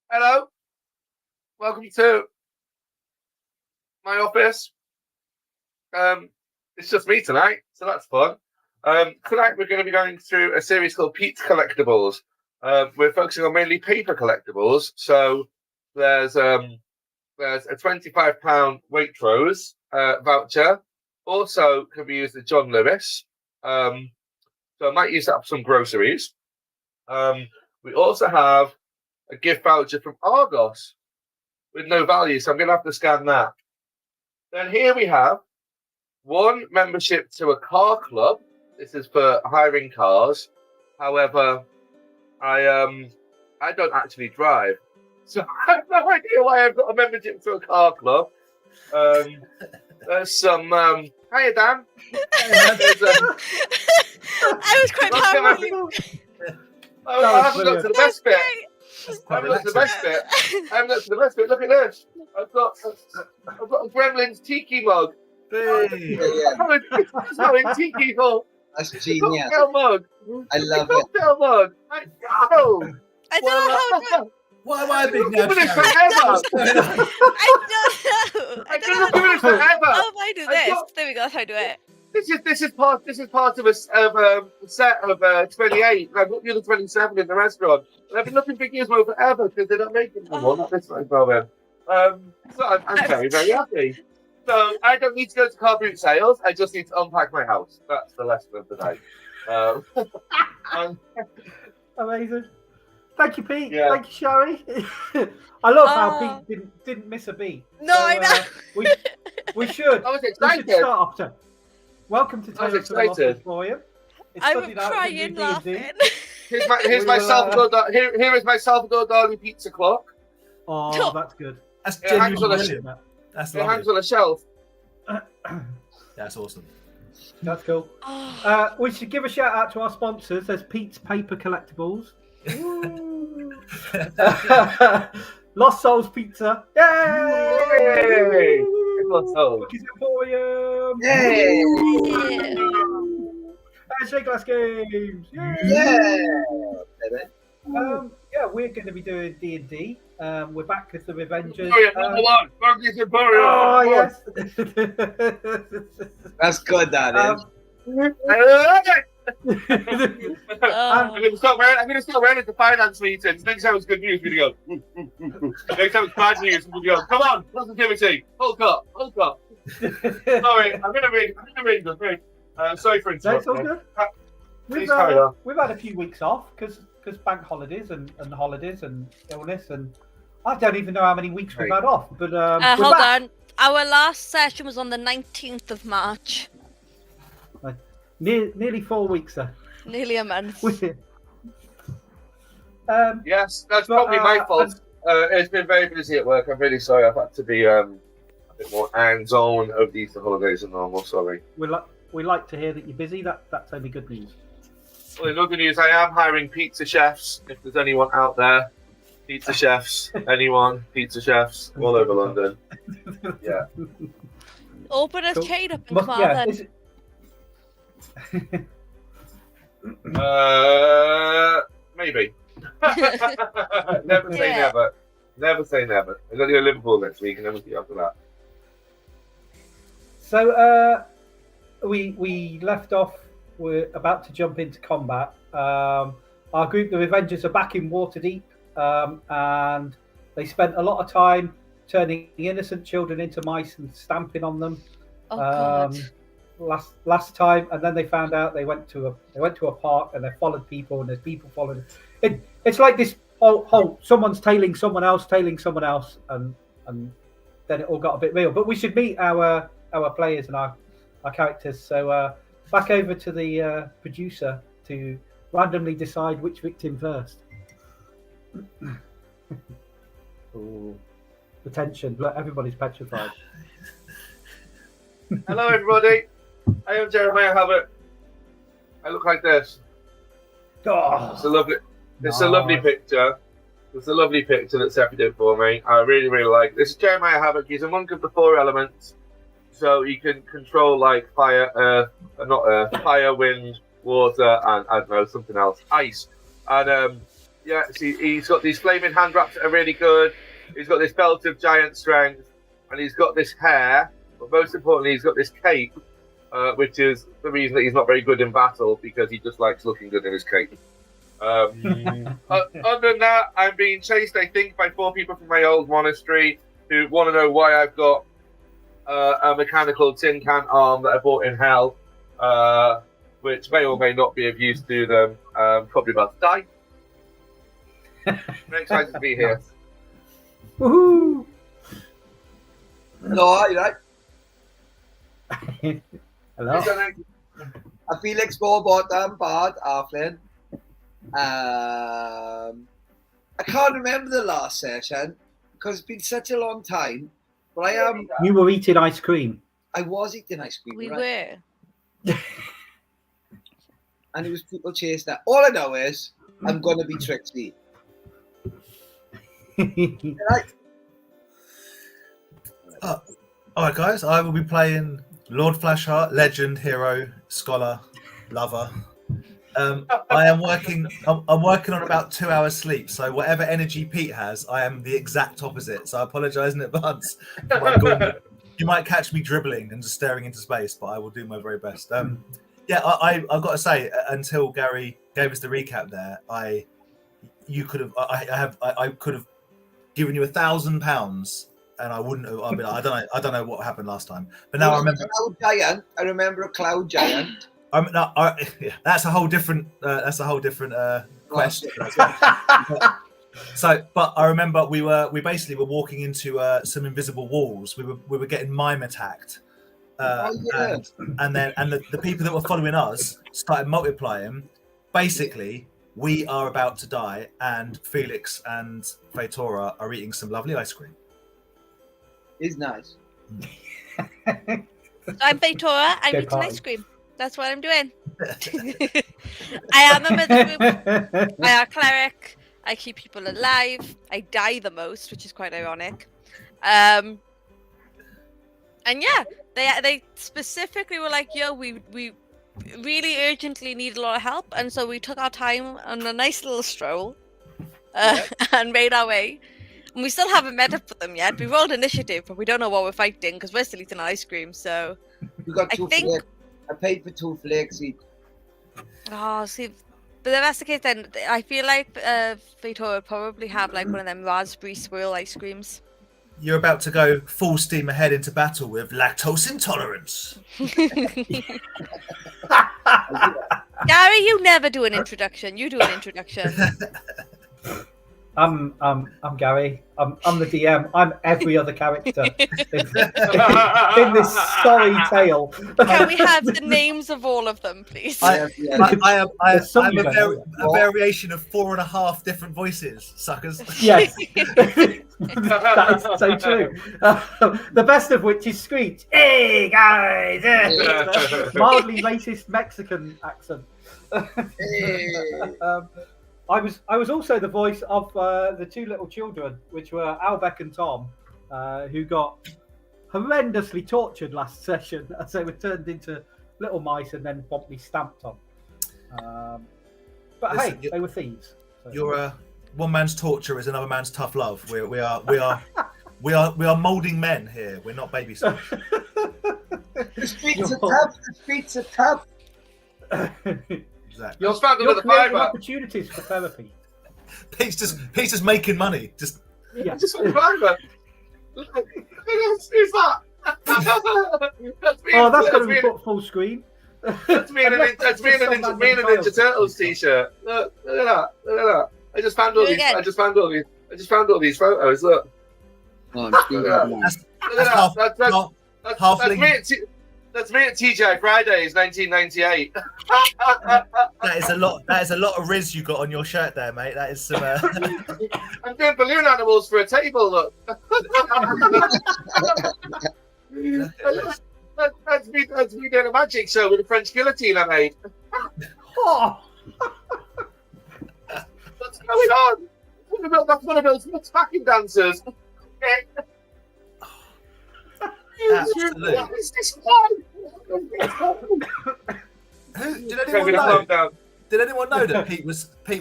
Hello, welcome to my office. It's just me tonight, so that's fun. Tonight we're going to be going through a series called Pete's Collectibles. We're focusing on mainly paper collectibles. So there's a £25 Waitrose voucher. Also can be used at John Lewis. So I might use that for some groceries. We also have a gift voucher from Argos with no value, so I'm going to have to scan that. Then here we have one membership to a car club. This is for hiring cars. However, I don't actually drive, so I have no idea why I've got a membership to a car club. There's some. Hiya, Dan. I was quite proud of you. I haven't got to the best bit. I haven't got to the best bit. Look at this. I've got a Gremlins tiki mug. Hey. It's not in tiki for. That's genius. Cocktail mug. I love it. Cocktail mug. I don't know how to. Why am I big now? I've been forever. I don't know. Doing it forever. How do I do this? There we go. That's how I do it. This is part of a set of 28. I've got the other 27 in the restaurant. And I've been looking for Gizmo forever because they're not making them anymore. Not this one, well, so I'm very, very happy. So I don't need to go to car boot sales. I just need to unpack my house. That's the lesson of the day. Amazing. Thank you, Pete. Yeah. Thank you, Sherry. I love how Pete didn't miss a beat. No, So, I know. We should. I was We should excited. start off to. Welcome to I was Tales of the Lost excited. William. It's I Sunday was night, crying, we do laughing. D&D. Here's my Salvador. Here is my Salvador Dali pizza clock. Oh, that's good. That's It hangs on genuinely a brilliant. That's It hangs lovely. on a shelf. That's awesome. That's cool. Oh, We should give a shout out to our sponsors. There's Pete's Paper Collectibles. Lost Souls Pizza. Yay! Lost Souls. Cookies Emporium. Yay! yeah. And Shake Glass Games. Yay! Yeah. Yeah, we're going to be doing D&D. We're back as the Revengers. Number one. Cookies Emporium. Oh, yes. That's good, that is. I'm going to start wearing it to finance meetings. Next time it's good news, we're going to go. Next time it's bad news, we're going to go. Come on, positivity. Hold up. Sorry, I'm going to read the thing. Sorry for That's all interrupting. good. Please carry on. We've had a few weeks off because bank holidays and holidays and illness, and I don't even know how many weeks we've Right. had off. But we're Hold back. on. Our last session was on the 19th of March. Nearly 4 weeks there. Nearly a month. Yes, that's probably my fault. It's been very busy at work. I'm really sorry. I've had to be a bit more hands-on over the Easter holidays than normal. Sorry. We like to hear that you're busy. That's only good news. Well, in other news, I am hiring pizza chefs. If there's anyone out there, pizza chefs, anyone, pizza chefs, all over London. Yeah. Open a Cool. chain up and come on then. is it- Maybe. Never say Yeah. never. Never say never. I'm going to go to Liverpool next week, and then we'll see after that. So we left off. We're about to jump into combat. Our group, the Revengers, are back in Waterdeep, and they spent a lot of time turning innocent children into mice and stamping on them. Oh god. Last time, and then they found out they went to a park and they followed people, and there's people following it. It's like this whole someone's tailing someone else, and then it all got a bit real. But we should meet our players and our characters. So back over to the producer to randomly decide which victim first. Ooh. The tension. Look, everybody's petrified. Hello, everybody. I am Jeremiah Habit. I look like this. Oh, It's a lovely picture. It's a lovely picture that Seppi did for me. I really, really like it. This is Jeremiah Havoc. He's a monk of the 4 elements. So he can control like fire, fire, wind, water, and I don't know, something else. Ice. And Yeah, he's got these flaming hand wraps that are really good. He's got this belt of giant strength, and he's got this hair. But most importantly, he's got this cape, which is the reason that he's not very good in battle, because he just likes looking good in his cape. Other than that, I'm being chased, I think, by 4 people from my old monastery who want to know why I've got a mechanical tin can arm that I bought in hell, which may or may not be of use to them. Probably about to die. Very excited to be here. Woohoo! No, you're right. Hello. A Felix Bowbottom, Bard, Arflin. I can't remember the last session because it's been such a long time. But You were eating ice cream. I was eating ice cream. We right? were. And it was people chasing that. All I know is I'm going to be Trixie. Right? All right, guys. I will be playing Lord Flashheart, legend, hero, scholar, lover. I am working. I'm working on about 2 hours sleep. So whatever energy Pete has, I am the exact opposite. So I apologise in advance. For my gauntlet. You might catch me dribbling and just staring into space, but I will do my very best. Yeah, I've got to say, until Gary gave us the recap there, I could have given you £1,000, and I wouldn't have. I don't know what happened last time, but now I remember. I remember a cloud giant. That's a whole different. Question. But I remember we basically were walking into some invisible walls. We were getting mime attacked. And the people that were following us started multiplying. Basically, we are about to die, and Felix and Fatora are eating some lovely ice cream. It's nice. I'm Fatora. I'm Go eating party. ice cream. That's what I'm doing. I am a member of the group. I am a cleric. I keep people alive. I die the most, which is quite ironic. And yeah, they specifically were like, "Yo, we really urgently need a lot of help," and so we took our time on a nice little stroll and made our way. And we still haven't met up with them yet. We rolled initiative, but we don't know what we're fighting because we're still eating ice cream. So We got I 2 think- flakes. I paid for 2 flakes each. oh, see, but if that's the case, then I feel like Vito would probably have like one of them raspberry swirl ice creams. You're about to go full steam ahead into battle with lactose intolerance. Gary, you never do an introduction. You do an introduction. I'm Gary. I'm the DM. I'm every other character in this story tale. Can we have the names of all of them, please? I'm There's some a you don't know. variation of 4.5 different voices, suckers. Yes, that is so true. The best of which is Screech. Hey guys, mildly racist Mexican accent. I was also the voice of the 2 little children, which were Albeck and Tom, who got horrendously tortured last session as they were turned into little mice and then promptly stamped on. But Listen, hey, they were thieves. So. Your one man's torture is another man's tough love. We are molding men here. We're not babysitters. The streets are tough. The streets are tough. Exactly. You're, Just found you're another creating fiver. opportunities for therapy. Pete's just making money. Just Yeah. Just a driver. Who's that? That's me. Oh, that's that's going to me. be put full screen. That's me in a Ninja Turtles t-shirt. Look at that. Look at that. I just found all Do it these. again. I just found all these photos. Look. Oh, I'm Look still at that. going. that's Look at half, that. That's halfling. me. That's me at TGI Fridays, 1998. That is a lot. That is a lot of Riz you got on your shirt there, mate. That is some. I'm doing balloon animals for a table. Look. That's me doing a magic show with a French guillotine I made. Oh, What's going on? That's one of those backing dancers. Absolutely. What is this one? Who did Okay, anyone we're gonna know? calm down. Did anyone know that Pete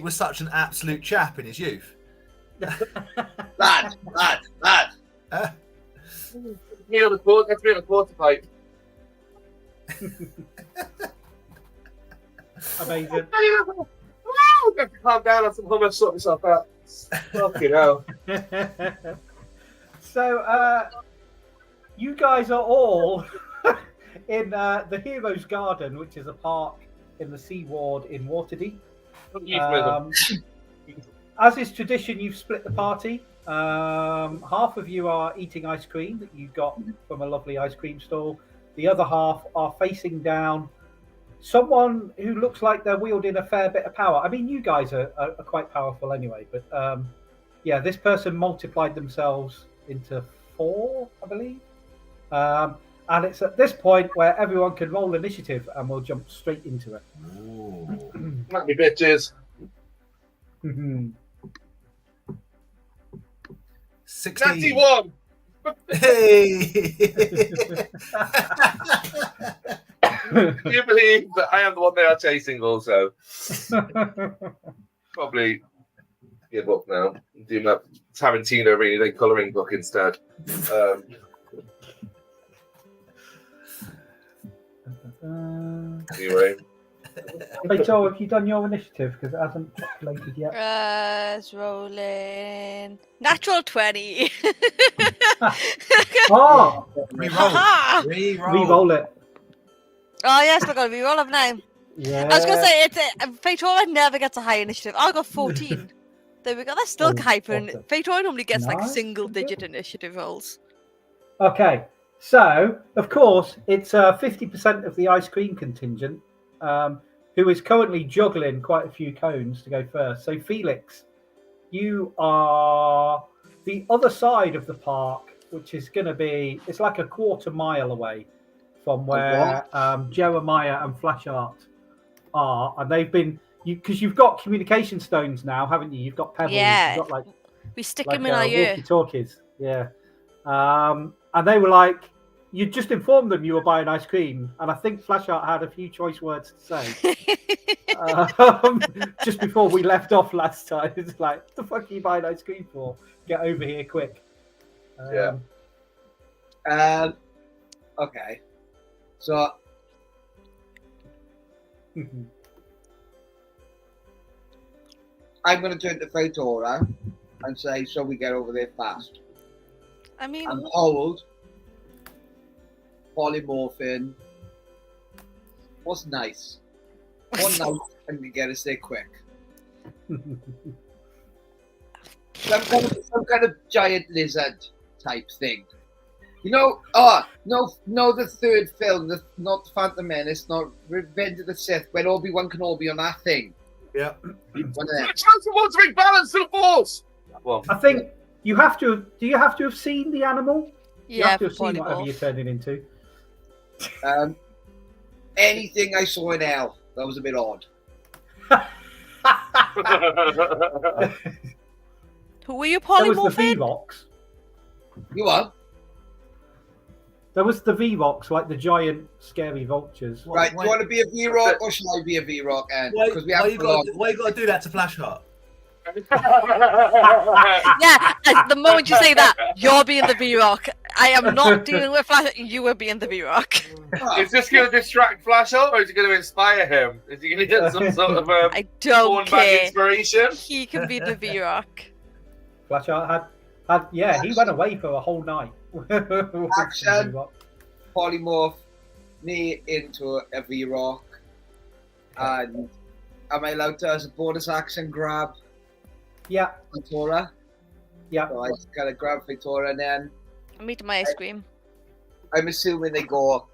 was such an absolute chap in his youth? Lad. Me on the quarter, that's me on the quarter pipe. Amazing. Woo! I have to calm down. I have to almost sort myself out. Fucking hell. So, you guys are all in the Heroes Garden, which is a park in the Sea Ward in Waterdeep. As is tradition, you've split the party. Half of you are eating ice cream that you got from a lovely ice cream stall. The other half are facing down someone who looks like they're wielding a fair bit of power. I mean, you guys are quite powerful anyway, but yeah, this person multiplied themselves into 4, I believe. And it's at this point where everyone can roll initiative, and we'll jump straight into it. Let me bitches. 16. 91. Hey! Can you believe that I am the one they are chasing also? Probably give up now. Do my Tarantino really colouring book instead. Anyway. Rachel, have you done your initiative? Because it hasn't populated yet. It's rolling. Natural 20. Oh! Haha! Re-roll it. Oh, yes, I got a reroll, haven't I? Yeah. I was going to say, Fatora never gets a high initiative. I got 14. There we go. That's still Oh, hyping. awesome. Fatora normally gets like Nice. single-digit initiative rolls. Okay, so of course it's 50% of the ice cream contingent, who is currently juggling quite a few cones to go first. So Felix, you are the other side of the park, which is going to be, it's like a quarter mile away from where Jeremiah and Flashart are, and they've been, because you've got communication stones now, haven't you? You've got pebbles. Yeah. You've got like We stick them in our ear. walkie-talkies. Yeah. And they were like, you just informed them you were buying ice cream, and I think Flashart had a few choice words to say just before we left off last time. It's like, what the fuck are you buying ice cream for? Get over here quick. Yeah. Okay. So I'm going to turn to Fatora and say, "So we get over there fast." I mean, I'm old, polymorphing. What's nice? One night and we get us there quick. Some kind of giant lizard type thing. You know, no, the third film, not Phantom Menace, not Revenge of the Sith, when Obi-Wan Kenobi on that thing. Yeah. One of them. Chance to bring balance to the force. Well, I think you have to. Do you have to have seen the animal? You yeah, have to have seen polymorph. whatever you're turning into. Anything I saw in hell, that was a bit odd. Who were you There was the polymorphing? V-Rox. You are? There was the V-Rox, like the giant scary vultures. Right, do you want to be a V-Rock or should I be a V-Rock? Why Because we have you got to do that to Flashheart? Yeah, the moment you say that, you're being the V-Rock. I am not dealing with Flash. You are being the V-Rock. is this going to distract Flash out, or is it going to inspire him? Is he going to get some sort of I don't born back care. inspiration? He can be the V-Rock. Flashart had yeah, he went away for a whole night. Action. Polymorph me into a V-Rock. And am I allowed to, as a bonus action, grab Yeah, Fatora? yeah. So I just gotta grab Fatora and then I'm eating my ice cream. I'm assuming they go.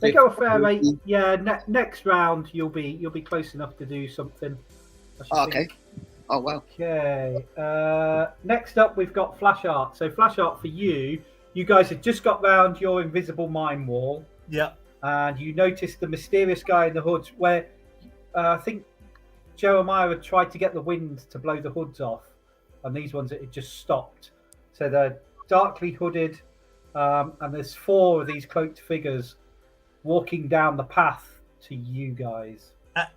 They go a fair rate. Yeah, next round you'll be close enough to do something. I should Oh, okay. think. Oh well. Okay. Next up, we've got Flashart. So Flashart, for you guys have just got round your invisible mine wall, Yeah. and you noticed the mysterious guy in the hoods. Where I think Jeremiah had tried to get the wind to blow the hoods off, and these ones it just stopped. So they're darkly hooded, and there's 4 of these cloaked figures walking down the path to you guys.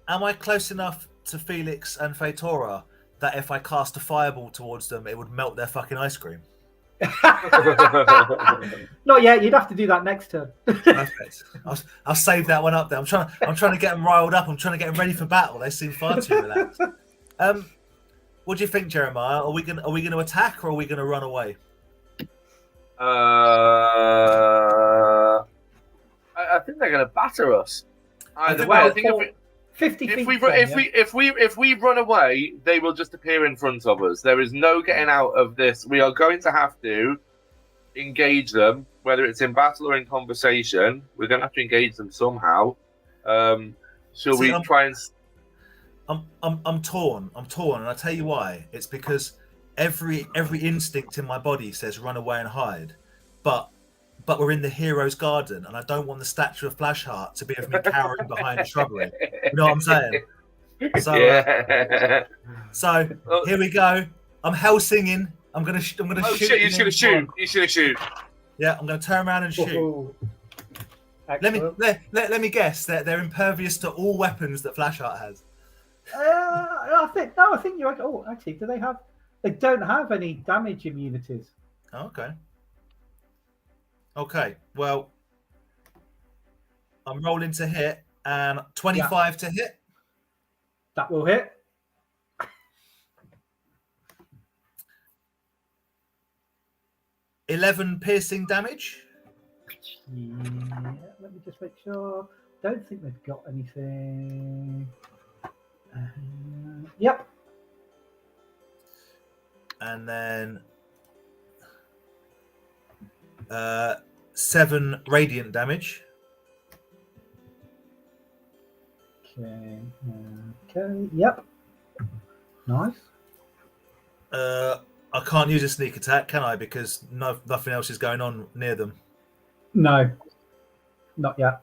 Am I close enough to Felix and Fatora that if I cast a fireball towards them, it would melt their fucking ice cream? Not yet. You'd have to do that next turn. Perfect. I'll save that one up there. I'm trying to get them riled up. I'm trying to get them ready for battle. They seem far too relaxed. What do you think, Jeremiah? Are we gonna attack or are we gonna run away? I think they're going to batter us. Either way, I think 50 feet. if we run away, they will just appear in front of us. There is no getting out of this. We are going to have to engage them, whether it's in battle or in conversation. We're going to have to engage them somehow. Shall we try and? I'm torn, and I tell you why. It's because every instinct in my body says run away and hide, but we're in the hero's garden, and I don't want the statue of Flashheart to be of me cowering behind a shrubbery. You know what I'm saying? So, so here we go. I'm hell singing. I'm gonna shoot. Oh shit! You should have shoot. You should have shoot. Yeah, I'm gonna turn around and shoot. Ooh. Let me guess. They're impervious to all weapons that Flashheart has. I think you're right. Oh, actually, do they have? They don't have any damage immunities. Oh, okay. Okay. Well, I'm rolling to hit, and 25 to hit. That will hit. $11 piercing damage. Yeah, let me just make sure. Don't think they've got anything. Yep. And then 7 radiant damage. Okay. Okay. Yep. Nice. I can't use a sneak attack, can I? Because nothing else is going on near them. No. Not yet.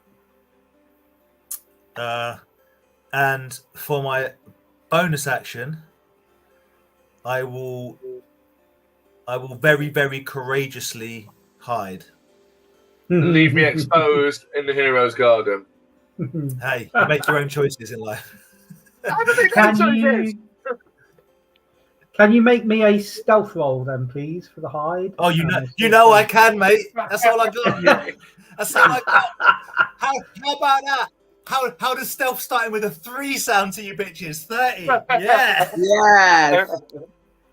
And for my bonus action, I will very, very courageously hide. Leave me exposed in the hero's garden. Hey, you make your own choices in life. Can you make me a stealth roll then, please, for the hide? Oh, you know I can, mate. That's all I got. That's all I got. How about that? How does stealth starting with a 3 sound to you bitches? 30. Yeah. Yes.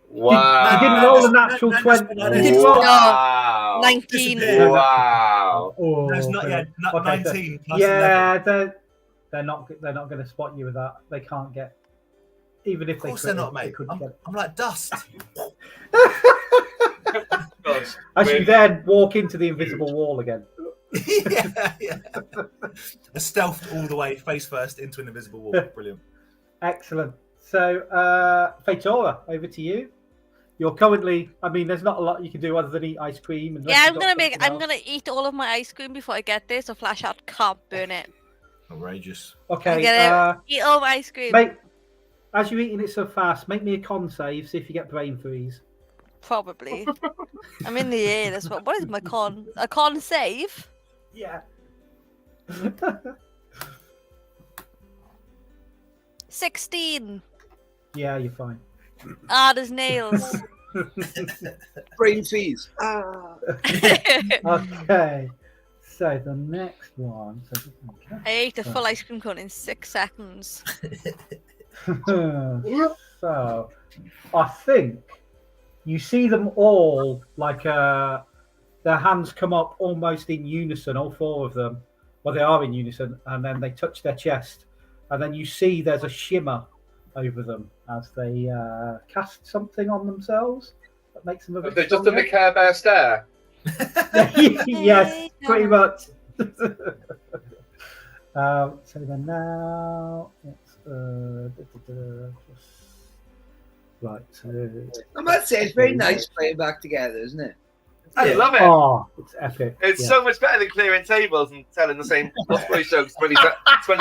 Wow. You didn't roll a natural 20. Wow. 19. Wow. Oh, No, it's not okay. yet. Not Okay, 19 plus yeah, 11. they're not going to spot you with that. They can't get. Even if Of course they're not, mate. couldn't get it. I'm like dust. Gosh. As you then walk into the invisible wall again. yeah. A stealth all the way, face first, into an invisible wall. Brilliant. Excellent. So, Fatora, over to you. You're currently. I mean, there's not a lot you can do other than eat ice cream. Yeah, I'm gonna eat all of my ice cream before I get there, so Flashheart can't burn it. Outrageous. Okay. Eat all my ice cream. Mate, as you're eating it so fast, make me a con save. See if you get brain freeze. Probably. I'm in the air. That's what is my con? A con save? Yeah. 16. Yeah, you're fine. There's nails. Brain freeze. Okay. So the next one. I ate a full ice cream cone in 6 seconds. So I think you see them all like their hands come up almost in unison, all 4 of them. Well, they are in unison, and then they touch their chest, and then you see there's a shimmer over them as they cast something on themselves that makes them a bit Have they just done the stronger. Care Bear stare? Yes, pretty much. So then now it's right. So I must say, it's very nice playing back together, isn't it? I love it. oh, it's epic. It's so much better than clearing tables and telling the same Lost Boys jokes 20 telling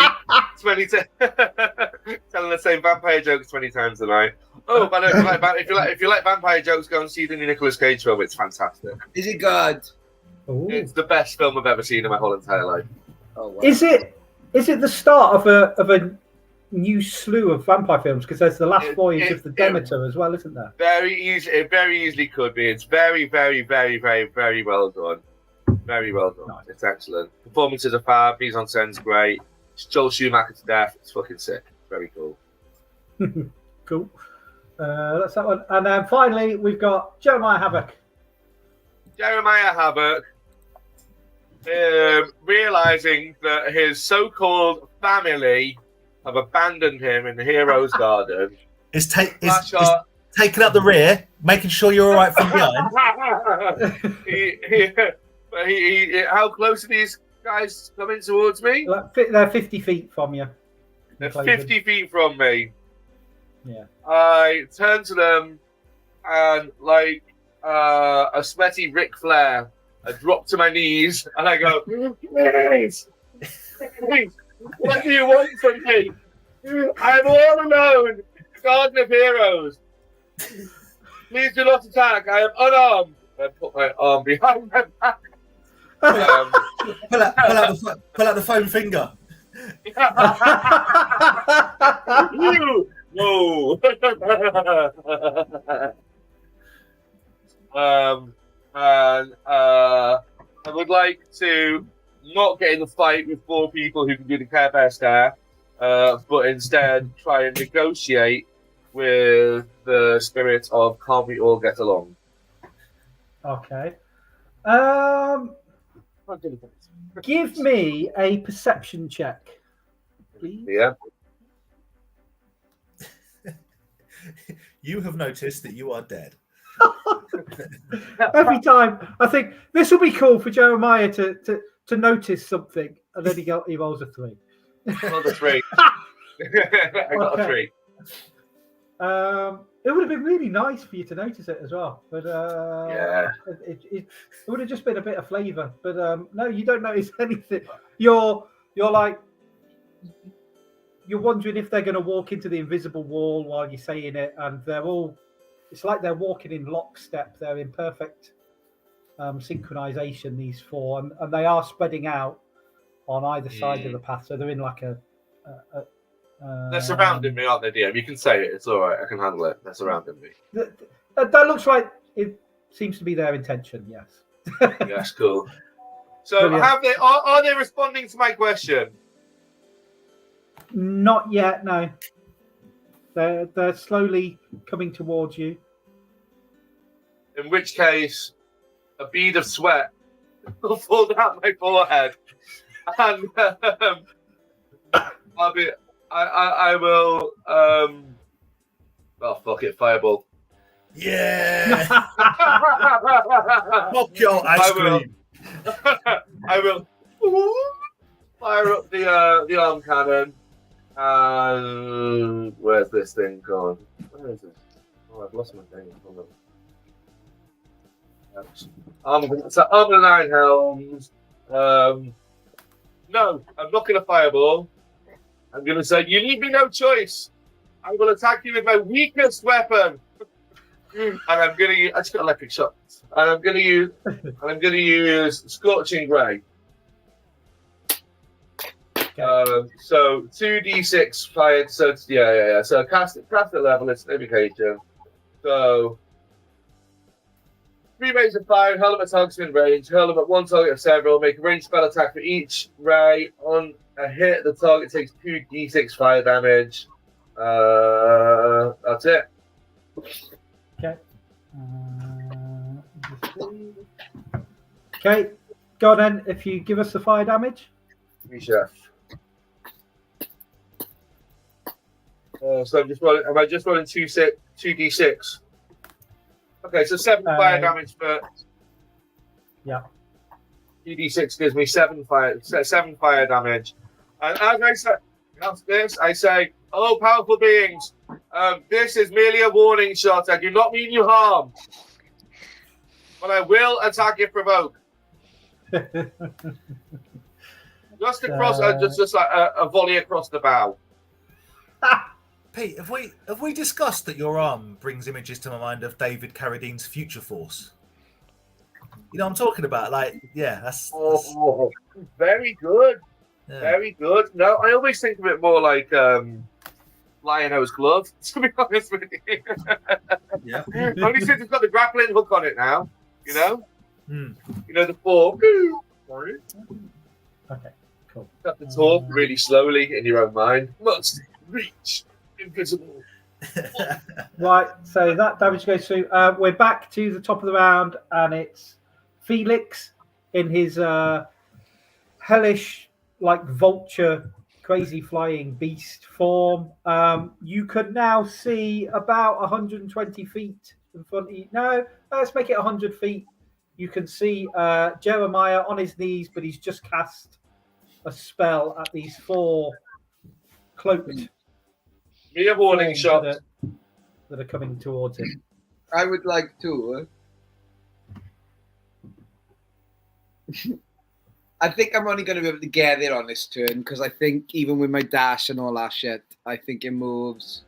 the same vampire jokes 20 times a night. Oh, but if you like vampire jokes, go and see the new Nicolas Cage film. It's fantastic. Is it good? Ooh. It's the best film I've ever seen in my whole entire life. Oh, wow. Is it? Is it the start of a new slew of vampire films? Because there's the last voyage of the Demeter as well, isn't there? It very easily could be. It's very, very, very, very, very well done. Very well done. Nice. It's excellent. Performances are fab. He's on scène's great. It's Joel Schumacher to death. It's fucking sick. Very cool. Cool. That's that one. And then finally, we've got Jeremiah Havoc. Jeremiah Havoc, realizing that his so-called family have abandoned him in the hero's garden. Is taking Flashheart- up the rear, making sure you're all right from behind. How close are these guys coming towards me? They're 50 feet from you. They're 50 feet from me. Yeah. I turn to them and, like a sweaty Ric Flair, I drop to my knees and I go, please, what do you want from me? I'm all alone, Garden of Heroes. Please do not attack. I am unarmed. I put my arm behind my back. Pull out the foam finger. You! No. And I would like to not get in the fight with 4 people who can do the Care Bear stare, but instead try and negotiate with the spirit of can't we all get along? Okay. Give me a perception check, please. Yeah. You have noticed that you are dead. Every time I think this will be cool for Jeremiah to notice something, and then he rolls a 3. Another 3. I got a 3. It would have been really nice for you to notice it as well, but Yeah. it would have just been a bit of flavour. But no, you don't notice anything. You're like you're wondering if they're going to walk into the invisible wall while you're saying it, and they're all. It's like they're walking in lockstep. They're in perfect synchronization. These 4, and they are spreading out on either side of the path. So they're in like a They're surrounding me, aren't they, DM? You can say it. It's all right. I can handle it. They're surrounding me. That looks like it seems to be their intention. Yes. Yes, cool. So, Brilliant. are they responding to my question? Not yet. No. They're slowly coming towards you. In which case, a bead of sweat will fall down my forehead, and I will. Well, fuck it, fireball. Yeah. Pop your ice cream. I will fire up the arm cannon. And where's this thing gone? Where is it? Oh, I've lost my thing. Hold on. Armor and Iron Helms. No, I'm not going to fireball. I'm going to say, you leave me no choice. I will attack you with my weakest weapon. And I'm going to use. I just got electric shots. And I'm going to use Scorching Ray. So 2d6 fired. So it's, yeah. So cast it level. It's an indication. So 3 rays of fire. Hurl them at targets in range. Hurl them at one target of several. Make a ranged spell attack for each ray. On a hit, the target takes 2d6 fire damage. That's it. Okay. Okay. Go on then. If you give us the fire damage. Chef. So I'm just rolling. Am I just rolling 2d6? Okay, so 7 fire damage for. Yeah. 2d6 gives me 7 fire damage, and as I say, after this, I say, "Hello, powerful beings. This is merely a warning shot. I do not mean you harm, but I will attack if provoked." Just across, just like a volley across the bow. Pete, have we discussed that your arm brings images to my mind of David Carradine's Future Force? You know what I'm talking about? Like, yeah, that's... Oh, very good. Yeah. Very good. No, I always think of it more like Lion-O's glove, to be honest with you. Yeah. Only since it's got the grappling hook on it now, you know? Hmm. You know, the form. Okay, cool. You have to talk really slowly in your own mind. Must reach invisible. Right, so that damage goes through. We're back to the top of the round, and it's Felix in his hellish, like vulture, crazy flying beast form. You could now see about 120 feet in front of you. No, let's make it 100 feet. You can see Jeremiah on his knees, but he's just cast a spell at these 4 cloaked Me a warning forms shot. that are coming towards him. I would like to. I think I'm only going to be able to get there on this turn because I think even with my dash and all that shit, I think it moves.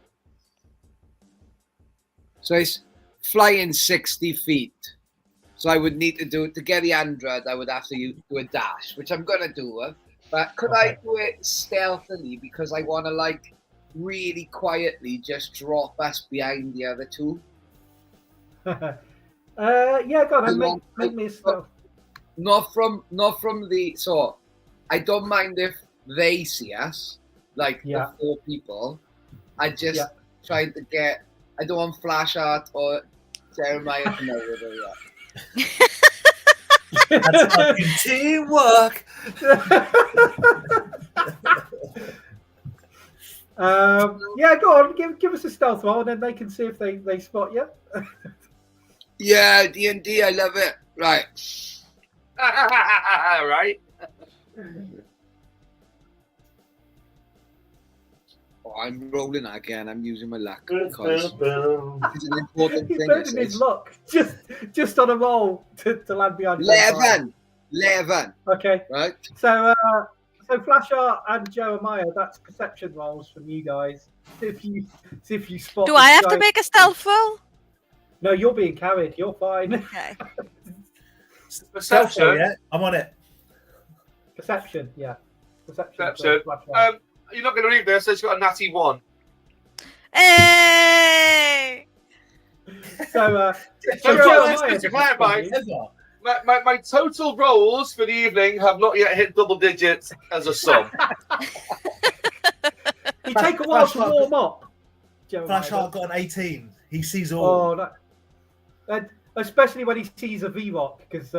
So it's flying 60 feet. So I would need to do it to get the 100. I would have to do a dash, which I'm going to do. But could I do it stealthily because I want to like really quietly just drop us behind the other 2? Yeah, go on, and make me a stealth. Not from the so I don't mind if they see us, like Yeah. the 4 people. I just Yeah. trying to get. I don't want Flash Art or Jeremiah to know where they're at. That's fucking teamwork. Yeah, go on, give us a stealth roll, and then they can see if they spot you. Yeah, D&D, I love it. Right. Right? Oh, I'm rolling again. I'm using my luck because it's an important He's thing. burning his luck just on a roll to land behind you. 11. Okay, Right. so Flashart and Jeremiah, that's perception rolls from you guys. See if you spot. Do this I have to guy. make a stealth roll? No, you're being carried. You're fine. Okay. Perception. Yeah, I'm on it. Perception, yeah. Perception. Perception. for Flashart. You're not going to read this, so it's got a natty 1. Hey! So Just Jeremiah, to clarify, my total rolls for the evening have not yet hit double digits as a sum. you take a while to Flashart- warm up. Jeremiah. Flashheart got an 18. He sees all. Oh, that, especially when he sees a V-Rock, because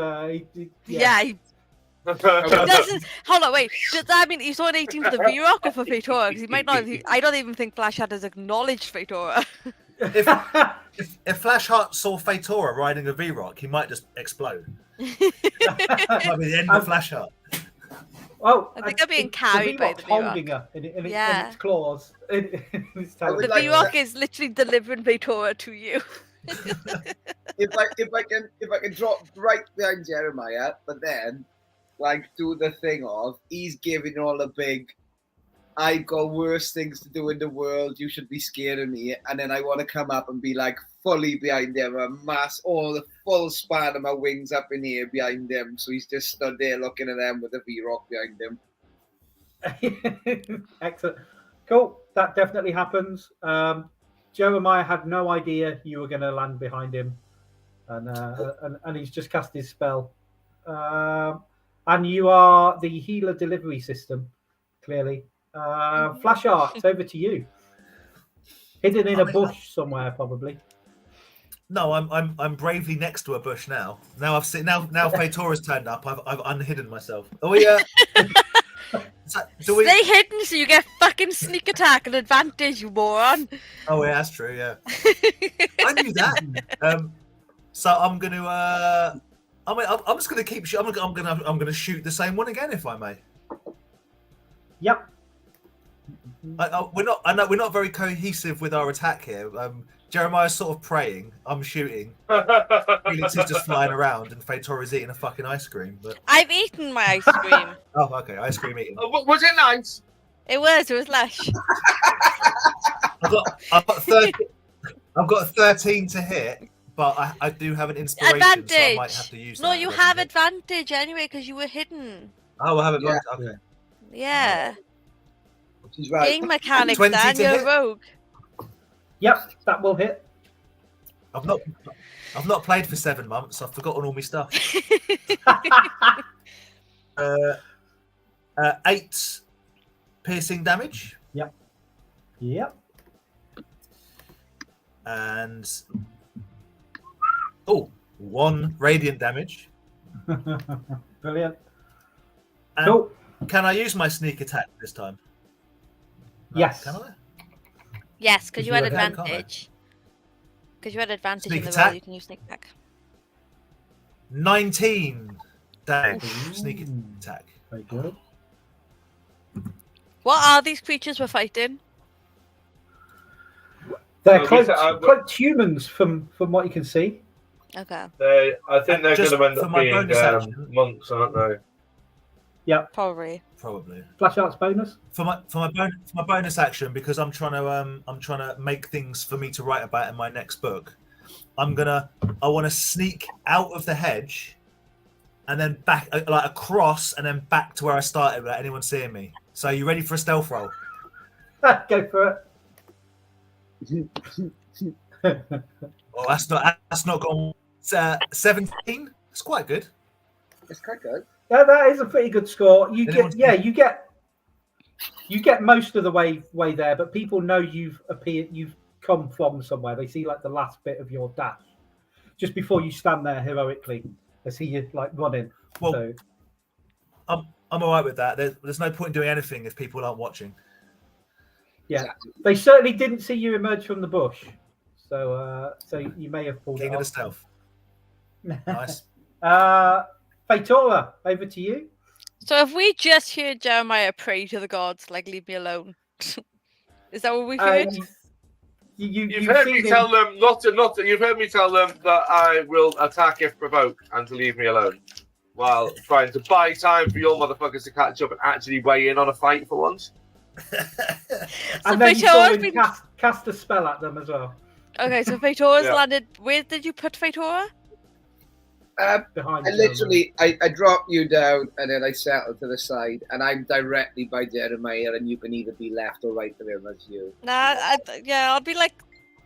Yeah, he doesn't. Hold on, wait. Does that mean he's on 18 for the V-Rock or for Fatora? Because he might not. I don't even think Flashheart has acknowledged Fatora. If Flashheart saw Fatora riding a V-Rock, he might just explode. Might be the end of Flashheart. Oh, I think I'm being carried by the V-Rock. holding her in Yeah. its claws. In its tail. would The like V-Rock is literally delivering Fatora to you. if I can drop right behind Jeremiah, but then like do the thing of he's giving all the big. I've got worse things to do in the world. You should be scared of me. And then I want to come up and be like fully behind him, all the full span of my wings up in here behind him. So he's just stood there looking at them with a V-Rock behind him. Excellent. Cool. That definitely happens. Jeremiah had no idea you were going to land behind him, and he's just cast his spell. And you are the healer delivery system, clearly. Flashart, it's over to you. Hidden in a bush somewhere, probably. No, I'm bravely next to a bush now. Now I've seen now Fatora's turned up. I've unhidden myself. Oh yeah. Stay hidden so you get fucking sneak attack and advantage, you moron. Oh yeah, that's true. Yeah, I knew that. So I'm gonna. I'm just gonna keep. I'm gonna shoot the same one again, if I may. Yep. We're not. I know we're not very cohesive with our attack here. Jeremiah's sort of praying. I'm shooting. Felix is just flying around, and Fatora's eating a fucking ice cream. But I've eaten my ice cream. oh, okay, ice cream eating. Was it nice? It was lush. I've got 13 to hit, but I do have an inspiration, so I might Advantage. have to use. No, that you if have I hit. advantage anyway because you were hidden. Oh, I have advantage. Yeah. Okay. Yeah. She's right. Game mechanics, 20 Dan. to You're a hit. rogue. Yep, that will hit. I've not played for 7 months. I've forgotten all my stuff. 8 piercing damage Yep. and 1 radiant damage. Brilliant. And Cool. can I use my sneak attack this time? No, Yes. Can I? Yes, because you had you can, can't I? advantage. Because you had advantage Sneak in the attack? roll, you can use sneak attack. 19 damage. Ooh. Sneak attack. Very good. What are these creatures we're fighting? They're Well, cloaked, these are- cloaked humans from what you can see. Okay, I think they're Just going to end for up my being bonus action. monks, aren't they? probably. Probably. Flash arts bonus. For my bonus action, because I'm trying to make things for me to write about in my next book. I want to sneak out of the hedge, and then back like across, and then back to where I started without anyone seeing me. So, you ready for a stealth roll? Go for it. Oh, that's not gone. 17. It's quite good. It's quite good. Yeah, that is a pretty good score. Anyone's- You get most of the way there, but people know you've come from somewhere. They see like the last bit of your dash just before you stand there heroically. They see you like running. Well, So I'm all right with that. There's no point in doing anything if people aren't watching. yeah, Exactly. they certainly didn't see you emerge from the bush. So you may have pulled King it of the off. stealth. Nice. Fatora, over to you. So if we just hear Jeremiah pray to the gods, like leave me alone, is that what we've heard? You've heard me tell them not to. You've heard me tell them that I will attack if provoked and to leave me alone, while trying to buy time for your motherfuckers to catch up and actually weigh in on a fight for once. And then you saw Fatora's him been... cast a spell at them as well. Okay, so Fatora's Yeah. landed. Where did you put Fatora? Behind I you. literally, I drop you down and then I settle to the side, and I'm directly by Jeremiah, and you can either be left or right of him as you. Nah, I'll be like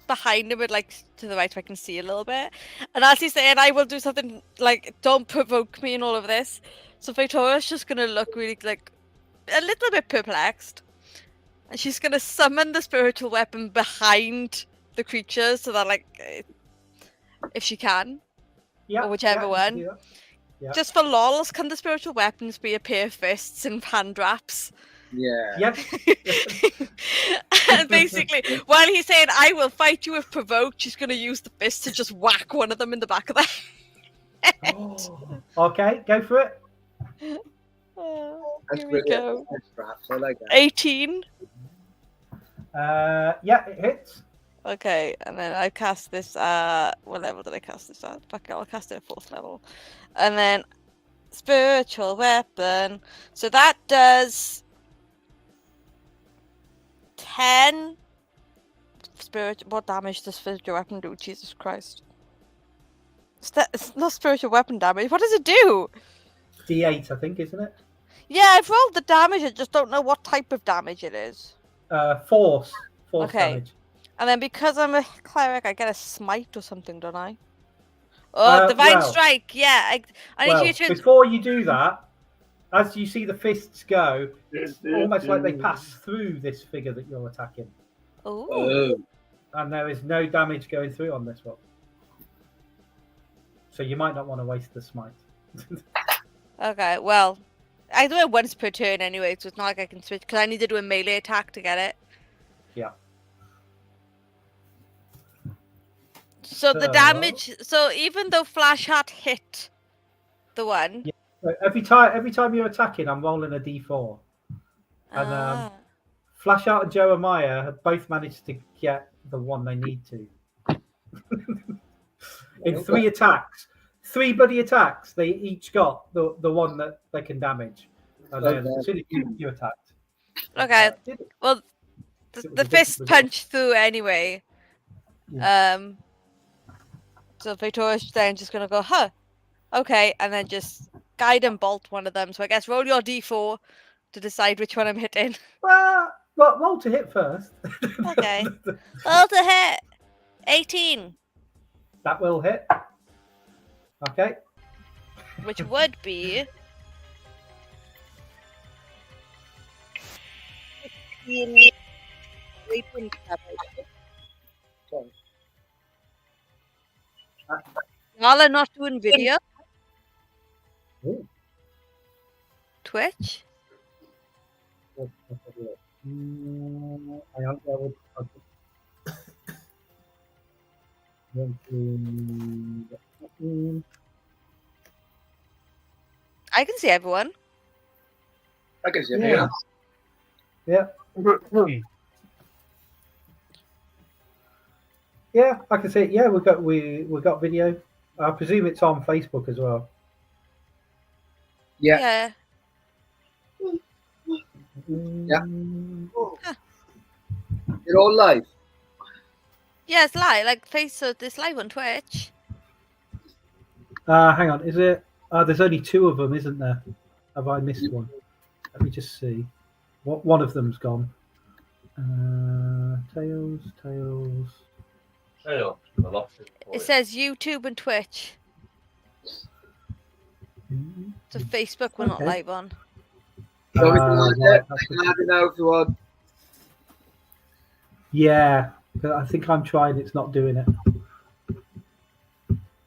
behind him, but like to the right so I can see a little bit. And as he's saying, I will do something like, don't provoke me and all of this. So Fatora's just gonna look really like a little bit perplexed. And she's gonna summon the spiritual weapon behind the creatures so that like, if she can. Yeah, or whichever you one. can do that. Yeah. Just for lols, can the spiritual weapons be a pair of fists and hand wraps? Yeah. Yes. And basically, while he's saying, I will fight you if provoked, she's going to use the fist to just whack one of them in the back of the head. Okay, go for it. Oh, That's here we brilliant. go. That's perhaps, I like that. 18. Yeah, it hits. Okay, and then I cast this, what level did I cast this at? Fuck it, I'll cast it at 4th level. And then, spiritual weapon. So that does 10 what damage does spiritual weapon do? Jesus Christ. It's not spiritual weapon damage. What does it do? D8, I think, isn't it? Yeah, I've rolled the damage, I just don't know what type of damage it is. Force Okay. damage. And then because I'm a cleric, I get a smite or something, don't I? Oh, divine well- strike. Yeah, I need Well, you to. before you do that, as you see the fists go, it's almost like they pass through this figure that you're attacking, Oh, Oh, and there is no damage going through on this one. So you might not want to waste the smite. okay. Well, I do it once per turn anyway, so it's not like I can switch because I need to do a melee attack to get it. Yeah. So the So- damage. So even though Flash Heart hit the one. Yeah. So every time you're attacking, I'm rolling a d4. And Ah, Flashart and Jeremiah have both managed to get the one they need to. In 3 attacks. 3 bloody attacks, they each got the one that they can damage. And then as soon as you attacked. okay. Did it? Well, It was a the different fist result. punched through anyway. So Victoria's then just gonna go, huh? Okay, and then just guide and bolt one of them. So I guess roll your d4 to decide which one I'm hitting. Well, roll to hit first. Okay. Roll to hit. 18, That will hit. Okay. which would be 16, 3 points damage. Y'all are not doing video. Ooh. Twitch. Hang on, I can see everyone. I can see Yeah. it. Yeah. Yeah, I can see it. Yeah, we got video. I presume it's on Facebook as well. Yeah. Yeah. You're all live. Yeah, it's live. Like it's live on Twitch. Hang on, is it? There's only 2 of them, isn't there? Have I missed one? Let me just see. One of them's gone. Tails. Hang on, I lost it. It says YouTube and Twitch. Mm, So Facebook we're not Okay. live on. So we can right, add that's it now if you want. Yeah, but I think I'm trying. It's not doing it.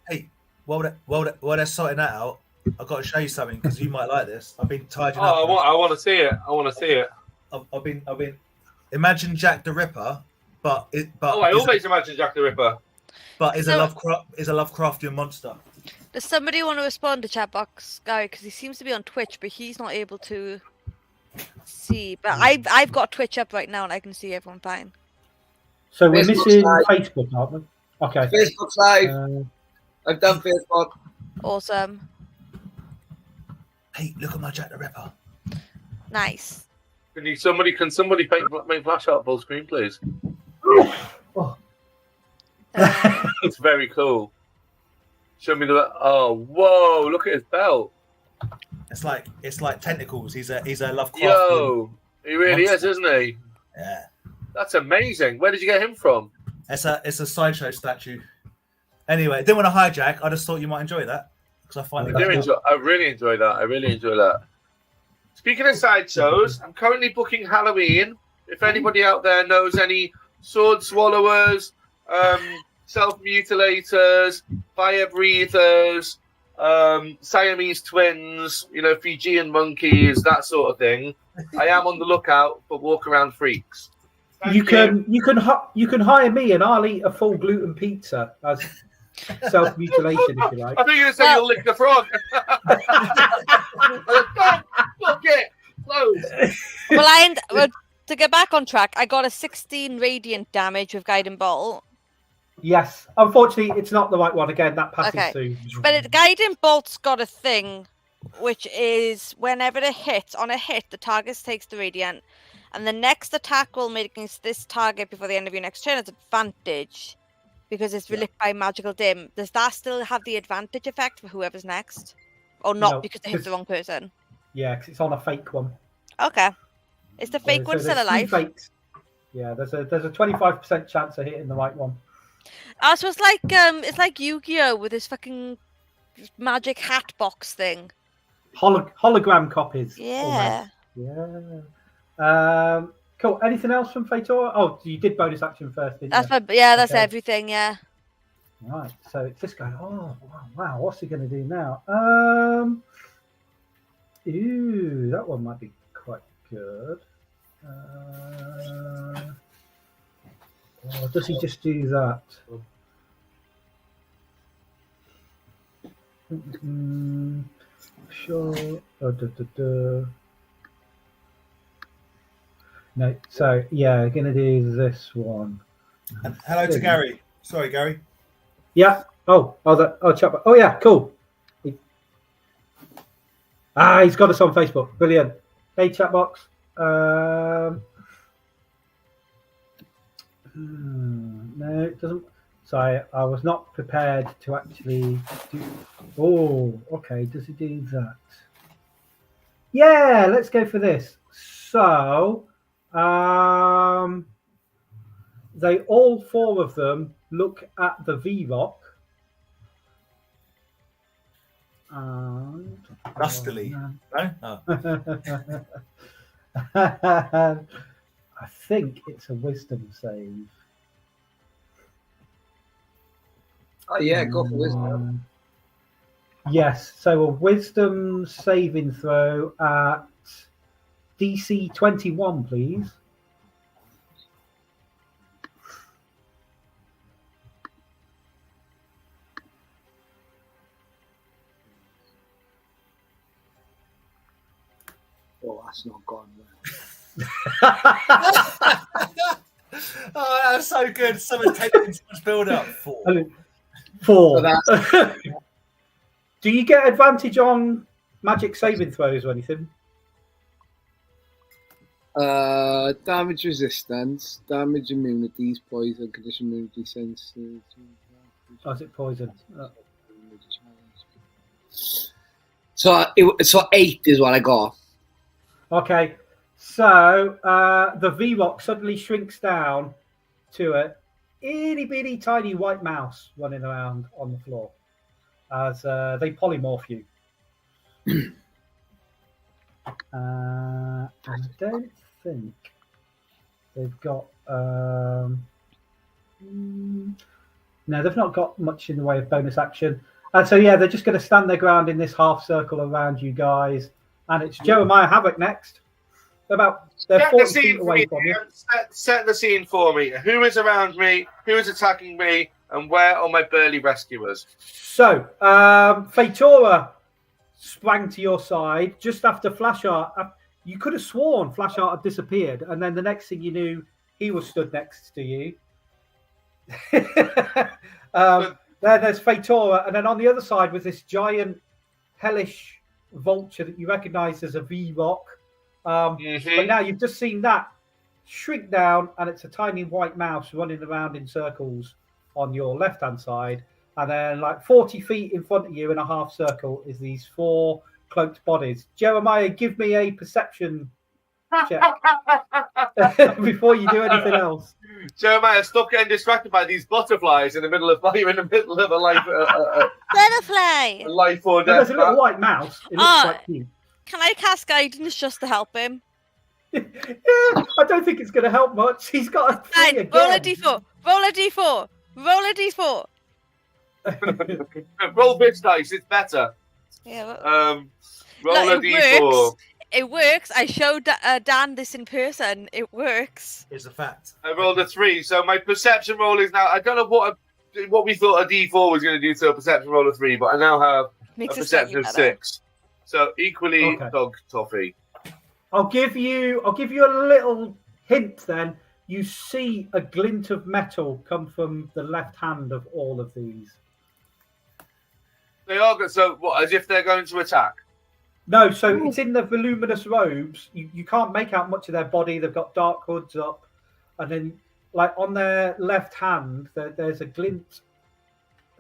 Hey, while they're sorting that out, I've got to show you something because you might like this. I've been tidying up. Oh, I want to see it. I want to see it. I've been. Imagine Jack the Ripper, but I is always imagine Jack the Ripper. a Lovecraftian monster. Does somebody want to respond to chat box guy? Because he seems to be on Twitch, but he's not able to see. But I've got Twitch up right now, and I can see everyone fine. So we're Facebook's missing live. Facebook, aren't we? Okay. Facebook's live. I've done Facebook. Awesome, Hey, look at my Jack the Ripper. nice. Can somebody make flash up full screen, please? Oh. It's very cool. Show me the. Oh, whoa! Look at his belt. It's like tentacles. He's a Lovecraftian. Yo, he really monster. is, isn't he? Yeah. That's amazing. Where did you get him from? It's a sideshow statue. Anyway, I didn't want to hijack. I just thought you might enjoy that because I find I really enjoy that. Speaking of sideshows, I'm currently booking Halloween. If anybody out there knows any sword swallowers, self-mutilators, fire breathers, Siamese twins, Fijian monkeys, that sort of thing, I am on the lookout for walk around freaks. Thank You can hire me and I'll eat a full gluten pizza as self-mutilation if you like. I think you're going to say you'll lick the frog. Fuck it. Close. Well, to get back on track, I got a 16 radiant damage with Guiding Bolt. Yes, unfortunately, it's not the right one. Again, that passes Okay. through. But Guiding Bolt's got a thing, which is whenever it hits, on a hit, the target takes the radiant, and the next attack roll made against this target before the end of your next turn has advantage, because it's lit by magical dim. Does that still have the advantage effect for whoever's next? Or not, No, because they hit the wrong person? Yeah, because it's on a fake one. Okay. Is the fake one So still there's two alive? fakes. Yeah, there's a 25% chance of hitting the right one. Oh, so it's like Yu-Gi-Oh with this fucking magic hat box thing. Hologram copies. Yeah. almost. Yeah. Cool. Anything else from Fator? Oh, you did bonus action first, didn't you? That's Okay. everything. Yeah. Right. So it's this guy. Oh, wow. What's he going to do now? Ooh, that one might be quite good. Or does he just do that? Sure. No. So yeah, going to do this one. And hello to Gary. Sorry, Gary. Yeah. Chat. Oh yeah. Cool. He's got us on Facebook. Brilliant. Hey, chatbox. No, it doesn't. Sorry, I was not prepared to actually do. Oh, okay. Does he do that? Yeah, let's go for this. So, they all four of them look at the V-Rock. And Lustily. No? Oh. I think it's a wisdom save. Oh yeah, go for wisdom. Yes, so a wisdom saving throw at DC 21, please. Oh, that's not gone well. Oh, that was so good. Someone taking so much build up. 4. 4. So that's Do you get advantage on magic saving throws or anything? Damage resistance, damage immunities, poison, condition immunity, senses. Or is it poison? so 8 is what I got. Okay, so the V-Rock suddenly shrinks down to a itty bitty tiny white mouse running around on the floor as they polymorph you. I don't think they've got. No, they've not got much in the way of bonus action. And so, yeah, they're just going to stand their ground in this half circle around you guys. And it's Jeremiah Havoc next. They're Set the 40 scene feet for away me. from you. Set the scene for me. Who is around me? Who is attacking me? And where are my burly rescuers? So, Fatora sprang to your side just after Flashart. You could have sworn Flashart had disappeared. And then the next thing you knew, he was stood next to you. There's Fatora. And then on the other side was this giant hellish vulture that you recognize as a V-Rock. But now you've just seen that shrink down, and it's a tiny white mouse running around in circles on your left-hand side. And then, like 40 feet in front of you in a half circle, is these 4 cloaked bodies. Jeremiah, give me a perception check before you do anything else. Jeremiah, stop getting distracted by these butterflies in the middle of you're in the middle of a life, Butterfly! a life or There's death. a little white mouse. It looks quite cute. Can I cast guidance just to help him? Yeah, I don't think it's going to help much. He's got a 3 Fine, again. roll a d4. Roll a d4. Roll a d4. Roll this dice, it's better. Yeah. Roll Look, a d4. It works. I showed Dan this in person. It works. It's a fact. I rolled a 3, so my perception roll is now. I don't know what we thought a d4 was going to do to a perception roll of 3, but I now have Makes a it slightly perception of better. 6. So equally Okay. dog toffee. I'll give you a little hint then. You see a glint of metal come from the left hand of all of these. They are good. So what? As if they're going to attack. No, so it's in the voluminous robes. You can't make out much of their body. They've got dark hoods up. And then, like, on their left hand, there's a glint.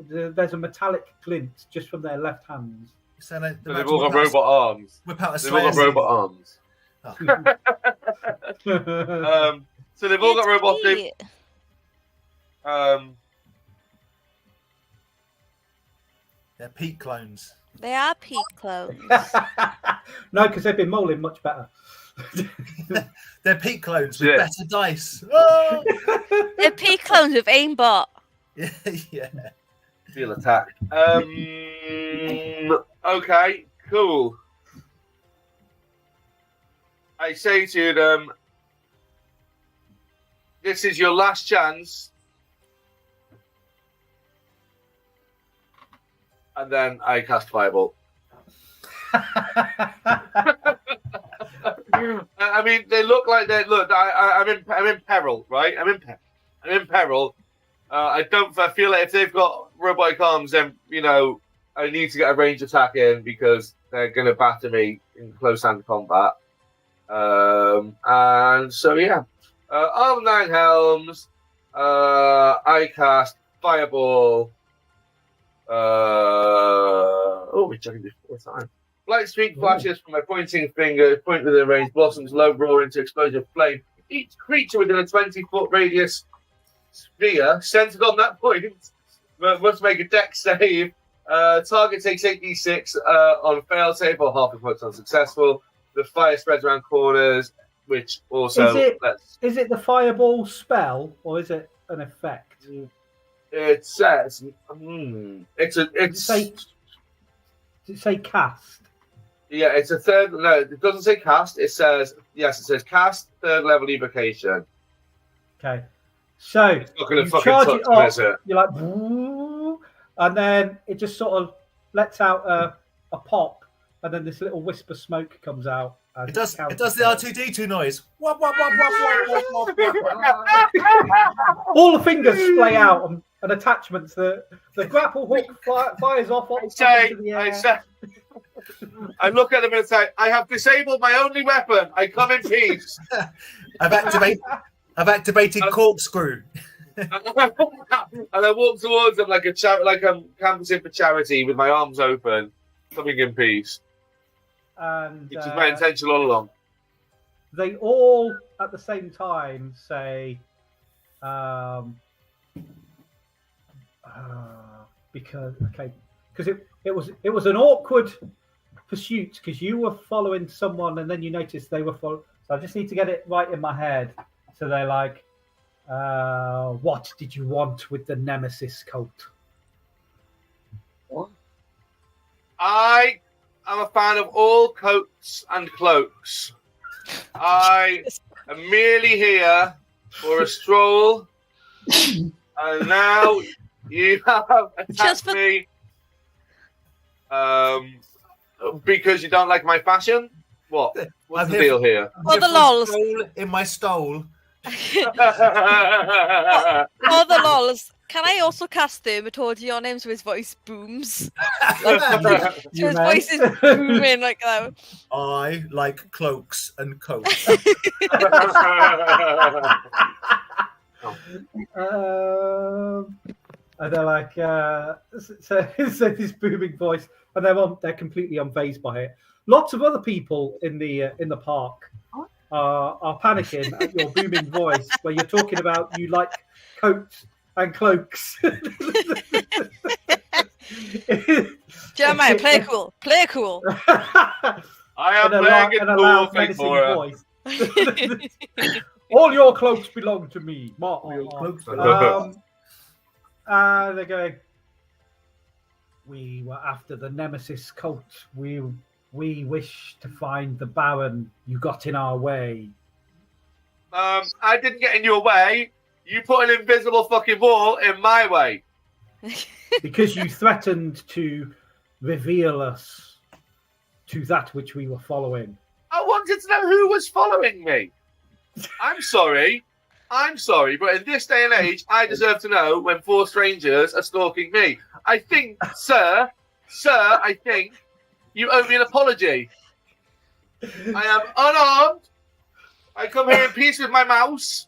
There's a metallic glint just from their left hands. So They've all got robot arms. Whip out a They've all got robot arms. Oh. So they've all got robots. It's They're Pete clones. They are peak clones. No, because they've been molding much better. They're Pete clones with Yeah. better dice. Oh! They're peak clones with aimbot. Yeah. Feel attack. Okay, cool. I say to them, this is your last chance. And then I cast Fireball. I mean, they look like they look. I'm in peril, right? I'm in peril. I feel like if they've got robotic arms, then I need to get a range attack in because they're going to batter me in close hand combat. And so Arm 9 Helms. I cast Fireball. Which I can do 4 times. Light streak flashes from my pointing finger, point within range, blossoms low roar into explosion of flame. Each creature within a 20-foot radius sphere centered on that point must make a dex save. Target takes 8d6 on fail save or half a point on successful. The fire spreads around corners, which also is it the fireball spell or is it an effect? It says it's Does it say cast? Yeah, it's a third. No, it doesn't say cast. It says cast, third level evocation. Okay, so It's not going to you fucking charge touch it me, off. is it? You're like, "Woo," and then it just sort of lets out a pop, and then this little wisp of smoke comes out. as It does. counts It does the down. R2D2 noise. Wop, wop, wop, wop, wop, wop, wop, wop. All the fingers splay out and attachments. The grapple hook fires off up into the air. I look at them and say, I have disabled my only weapon. I come in peace. I've activated corkscrew. And I walk towards them like I'm canvassing for charity with my arms open, coming in peace. And Which is my intention all along. they all at the same time say, because it was an awkward pursuit because you were following someone and then you noticed they were following. So I just need to get it right in my head. So they're like, what did you want with the Nemesis cult? What? I am a fan of all coats and cloaks. I am merely here for a stroll. And now you have attacked Just for- me because you don't like my fashion? What? What's I'm the here deal here? For the With lols. stole in my stole. For the lols. Can I also cast Thaumaturgy on him so his voice booms? So You his may. voice is booming like that. I like cloaks and coats. And they're like, so this booming voice, and they're completely unfazed by it. Lots of other people in the park are panicking at your booming voice, where you're talking about you like coats and cloaks. Jeremiah, play cool. Play cool. I am playing it a cool, loud, Fake menacing Bora. voice. All your cloaks belong to me. Your cloaks belong- They're going, we were after the Nemesis cult. We wish to find the Baron. You got in our way. I didn't get in your way. You put an invisible fucking wall in my way. Because you threatened to reveal us to that which we were following. I wanted to know who was following me. I'm sorry, but in this day and age, I deserve to know when 4 strangers are stalking me. I think, sir, I think you owe me an apology. I am unarmed. I come here in peace with my mouse.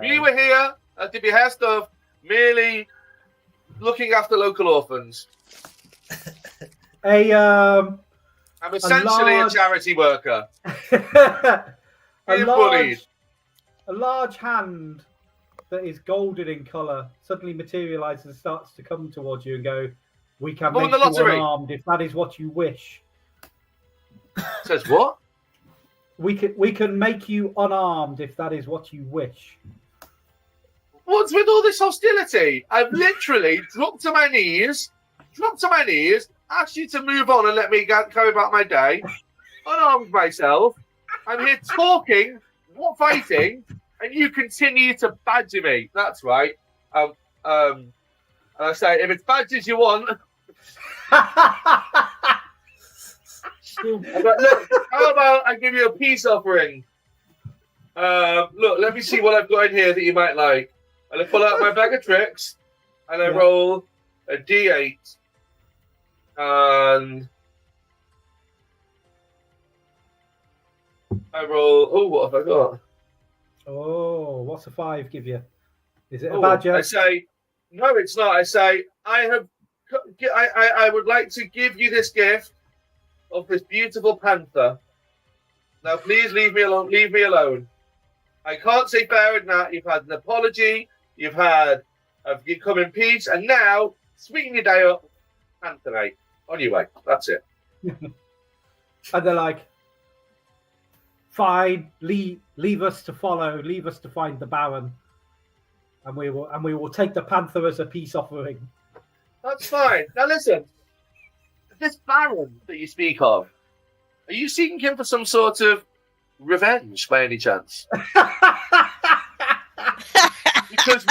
We were here at the behest of merely looking after local orphans. A I'm essentially a large- charity worker. a Being bullied. large hand that is golden in color suddenly materializes and starts to come towards you and go, we can Won make the you lottery. unarmed if that is what you wish. Says what? We can make you unarmed if that is what you wish. What's with all this hostility? I've literally dropped to my knees, asked you to move on and let me carry about my day, unarmed myself. I'm here talking, not fighting, and you continue to badger me. That's right. And I say, if it's badges you want, look, how about I give you a peace offering? Look, let me see what I've got in here that you might like. And I pull out my bag of tricks, and I roll a D8. And I roll. Oh, what have I got? Oh, what's a 5 give you? Is it a Oh, badger? I say, no, it's not. I say, I have I would like to give you this gift of this beautiful panther. Now, please leave me alone. Leave me alone. I can't say fairer than that. You've had an apology. You've come in peace, and now sweeten your day up, panther. On your way. That's it. And they're like, fine, leave us to follow, leave us to find the Baron, and we will take the panther as a peace offering. That's fine. Now listen, this Baron that you speak of, are you seeking him for some sort of revenge by any chance? Because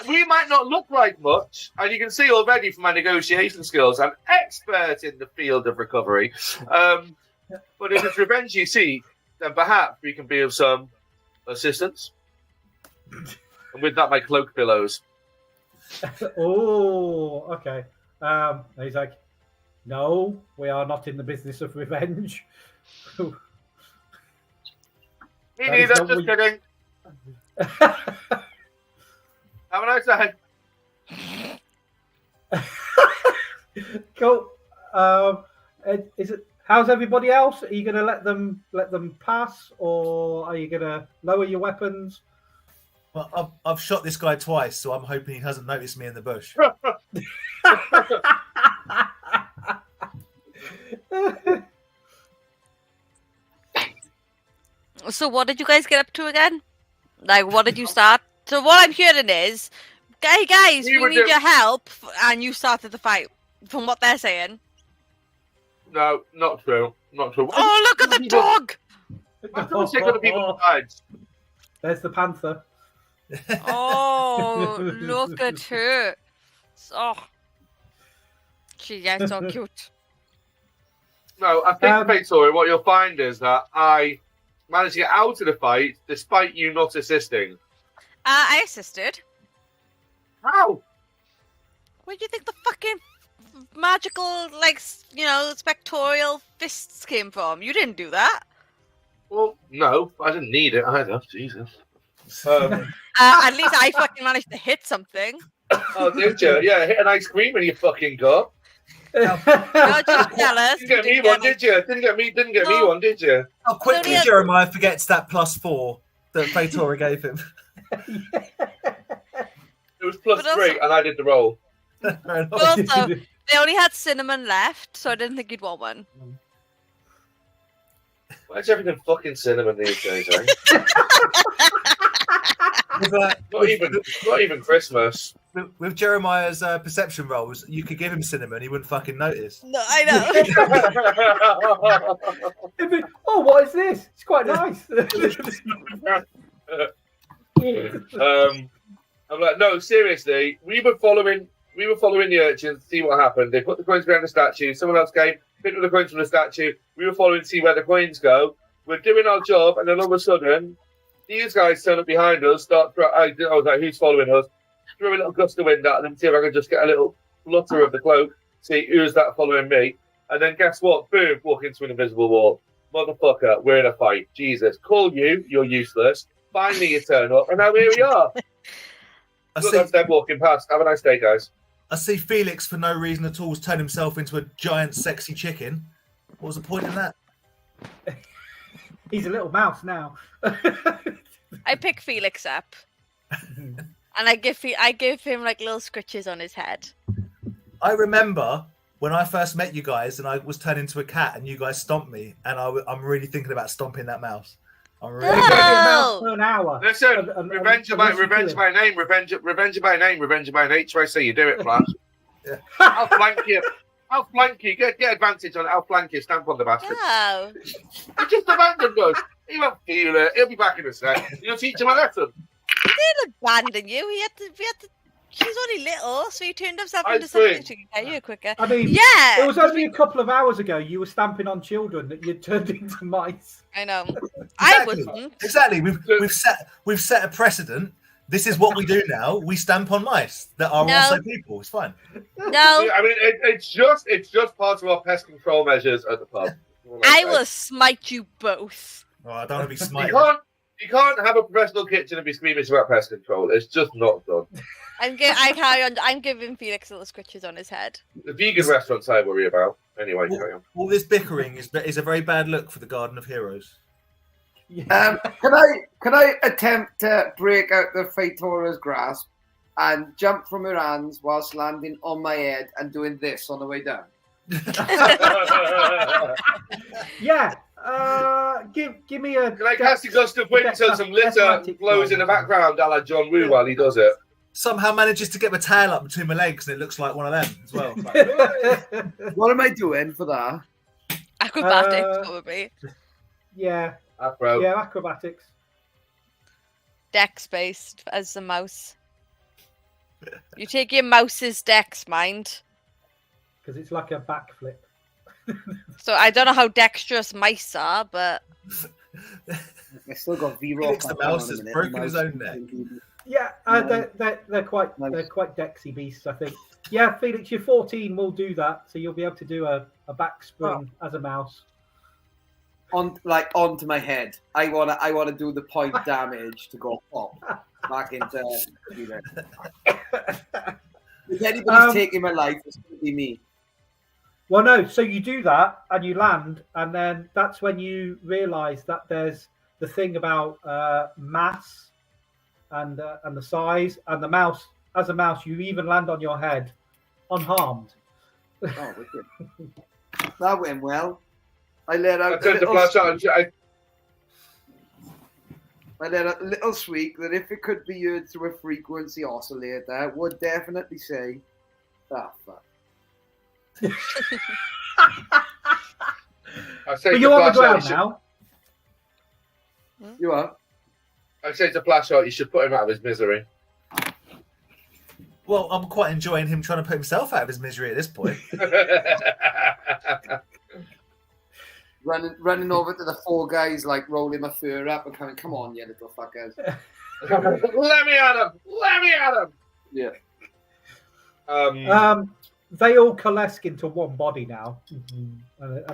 we might not look like much, and you can see already from my negotiation skills, I'm expert in the field of recovery. But if it's revenge you seek, then perhaps we can be of some assistance. And with that, my cloak billows. Oh, okay. And he's like, no, we are not in the business of revenge. Me That neither, is not just what kidding. Have a nice day. Cool. Is it? How's everybody else? Are you going to let them pass, or are you going to lower your weapons? Well, I've shot this guy twice, so I'm hoping he hasn't noticed me in the bush. So what did you guys get up to again? Like, what did you start? So what I'm hearing is, hey guys, we need your help, and you started the fight. From what they're saying. No, not true. Not true. Oh, look at the dog! I'm going to take other people's sides. There's the panther. Oh, look at her. Oh, she is so cute. No, I think, Victoria, what you'll find is that I managed to get out of the fight despite you not assisting. I assisted. How? Where do you think the fucking magical, like, spectorial fists came from? You didn't do that. Well, no, I didn't need it either. Jesus. At least I fucking managed to hit something. Oh, did you? Yeah, hit an ice cream in your fucking gut. You're just jealous. Didn't get me one, did you? Didn't get me one, did you? How quickly Jeremiah forgets that +4 that Fatora gave him. It was +3, and I did the roll. But also, they only had cinnamon left, so I didn't think you'd want one. Why is everything fucking cinnamon these days, eh? Not even Christmas. With Jeremiah's perception rolls, you could give him cinnamon, he wouldn't fucking notice. No, I know. Oh, what is this? It's quite nice. I'm like, no, seriously. We were following the urchins to see what happened. They put the coins behind the statue. Someone else came, picked up the coins from the statue. We were following to see where the coins go. We're doing our job, and then all of a sudden, these guys turn up behind us. I was like, who's following us? Threw a little gust of wind at them, see if I could just get a little flutter of the cloak. See who's that following me. And then guess what? Boom! Walk into an invisible wall. Motherfucker, we're in a fight. Jesus, call you. You're useless. Finally, you turn up, and now here we are. Look, that's them walking past. Have a nice day, guys. I see Felix, for no reason at all, has turned himself into a giant, sexy chicken. What was the point in that? He's a little mouse now. I pick Felix up, and I give him like little scratches on his head. I remember when I first met you guys, and I was turned into a cat, and you guys stomped me, and I'm really thinking about stomping that mouse. I'm really For an hour. Listen, revenge by name, revenge by nature. I say you do it, Flash. Yeah. I'll flank you. Get advantage on it. I'll flank you. Stamp on the bastard. No. He just abandoned us. He won't feel it. He'll be back in a sec. You'll teach him a lesson. He didn't abandon you. He had to. He's only little, so he turned himself I into see. something to get you quicker. I mean, Yeah. it was only a couple of hours ago you were stamping on children that you turned into mice. I know. I wasn't. Exactly. We've set a precedent. This is what we do now. We stamp on mice that are No. also people. It's fine. No, I mean, it's just part of our pest control measures at the pub. I will smite you both. Oh, I don't want to be You smited. You can't have a professional kitchen and be squeamish about pest control. It's just not done. I carry on. I'm giving Felix little scratches on his head. The vegan restaurants I worry about. Anyway, carry on. All this bickering is a very bad look for the Garden of Heroes. Can I attempt to break out the Phaetora's grasp and jump from her hands whilst landing on my head and doing this on the way down? Yeah. Give me a. Can I cast a gust of wind so some litter Athletics blows in the roll. background, a la John Woo while he does it? Somehow manages to get my tail up between my legs, and it looks like one of them as well. What am I doing for that? Acrobatics, probably. Yeah. Afro. Yeah, acrobatics. Dex based as the mouse. You take your mouse's dex, mind. Because it's like a backflip. So I don't know how dexterous mice are, but I still got Felix the mouse has broken his own neck. Yeah, they're quite dexy beasts, I think. Yeah, Felix, you're 14. We'll do that, so you'll be able to do a back spring as a mouse. Onto my head. I wanna do the point damage to go pop back into. If anybody's taking my life, it's gonna be me. Well, no. So you do that, and you land, and then that's when you realise that there's the thing about mass and the size, and the mouse. As a mouse, you even land on your head unharmed. Oh, wicked. That went well. I let I out turned the flash on. I let out a little shriek that if it could be heard through a frequency oscillator, would definitely say, "Ah, fuck." I say But to you're on the Flash ground out, now. You are? I say to Flash out, you should put him out of his misery. Well, I'm quite enjoying him trying to put himself out of his misery at this point. Running over to the four guys, like rolling my fur up and coming, "Come on, you little fuckers." Let me at him! Let me at him! Yeah. They all coalesce into one body now, and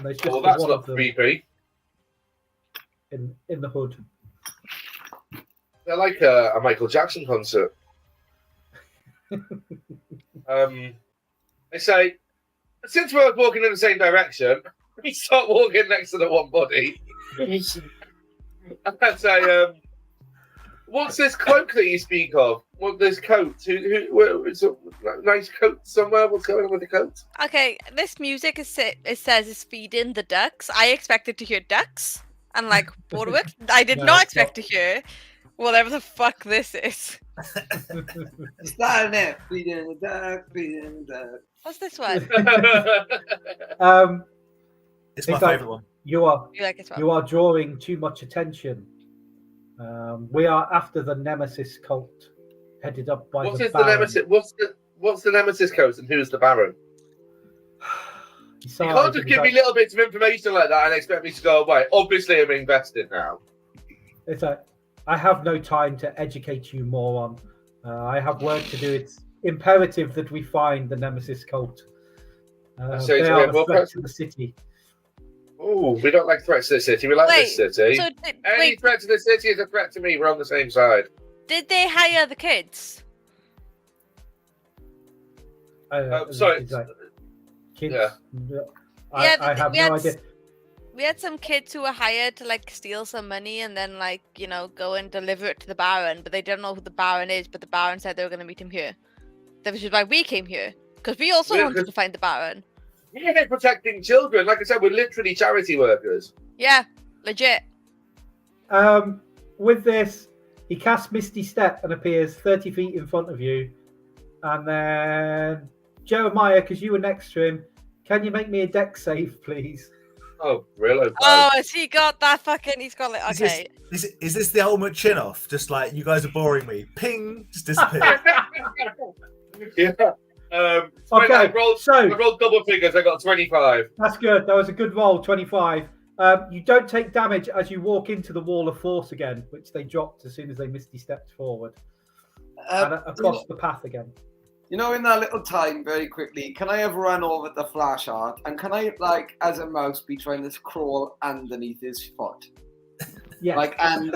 there's just Well, the that's one not of them creepy. in the hood. They're like a Michael Jackson concert. I say, since we're walking in the same direction, we start walking next to the one body. I say, what's this cloak that you speak of? What this coat? It's a nice coat somewhere. What's going on with the coat? okay. This music it says is feeding the ducks. I expected to hear ducks and like waterworks. I did No, not it's expect to hear whatever the fuck this is. Starting there, feeding in the dark, feeding in the dark. What's this one? It's my In fact, favourite one. You are You like it well? you are drawing too much attention. We are after the Nemesis cult, headed up by What the is the Baron. nemesis? What's the nemesis coat and who's the Baron? You can't just give me little bits of information like that and expect me to go away. Obviously, I'm invested now. It's I have no time to educate you, moron. I have work to do. It's imperative that we find the Nemesis cult. So They it's are a a bit threat more to the city. Oh, we don't like threats to the city. We like this city. So Any threat to the city is a threat to me. We're on the same side. did they hire the kids? Sorry. Kids. Yeah. I have no idea. We had some kids who were hired to like steal some money and then like go and deliver it to the Baron, but they don't know who the Baron is. But the Baron said they were going to meet him here. Which is why we came here because we also wanted to find the Baron. We're protecting children. Like I said, we're literally charity workers. Yeah, legit. With this, he casts Misty Step and appears 30 feet in front of you. And then, Jeremiah, because you were next to him, can you make me a dex save, please? Oh, really? Oh, has he got that fucking? He's got like okay. Is this the ultimate chin off? Just like, you guys are boring me. Ping, just disappear. Yeah. Okay, I rolled so double figures. I got 25. that's good. That was a good roll, 25. You don't take damage as you walk into the wall of force again, which they dropped as soon as they Misty stepped forward. And across the path again. In that little time, very quickly, can I have run over the flash art and can I, like, as a mouse, be trying to crawl underneath his foot? Yeah. Like Andy.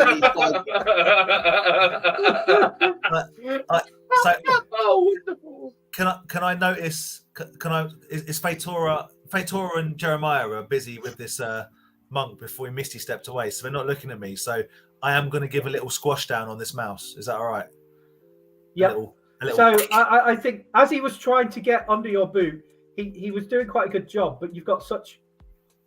So Oh, wonderful. can I notice? Can I? Is Fatora and Jeremiah are busy with this monk before he misty stepped away, so they're not looking at me. So I am going to give a little squash down on this mouse. Is that all right? Yep. A little. So I think as he was trying to get under your boot, he was doing quite a good job. But you've got such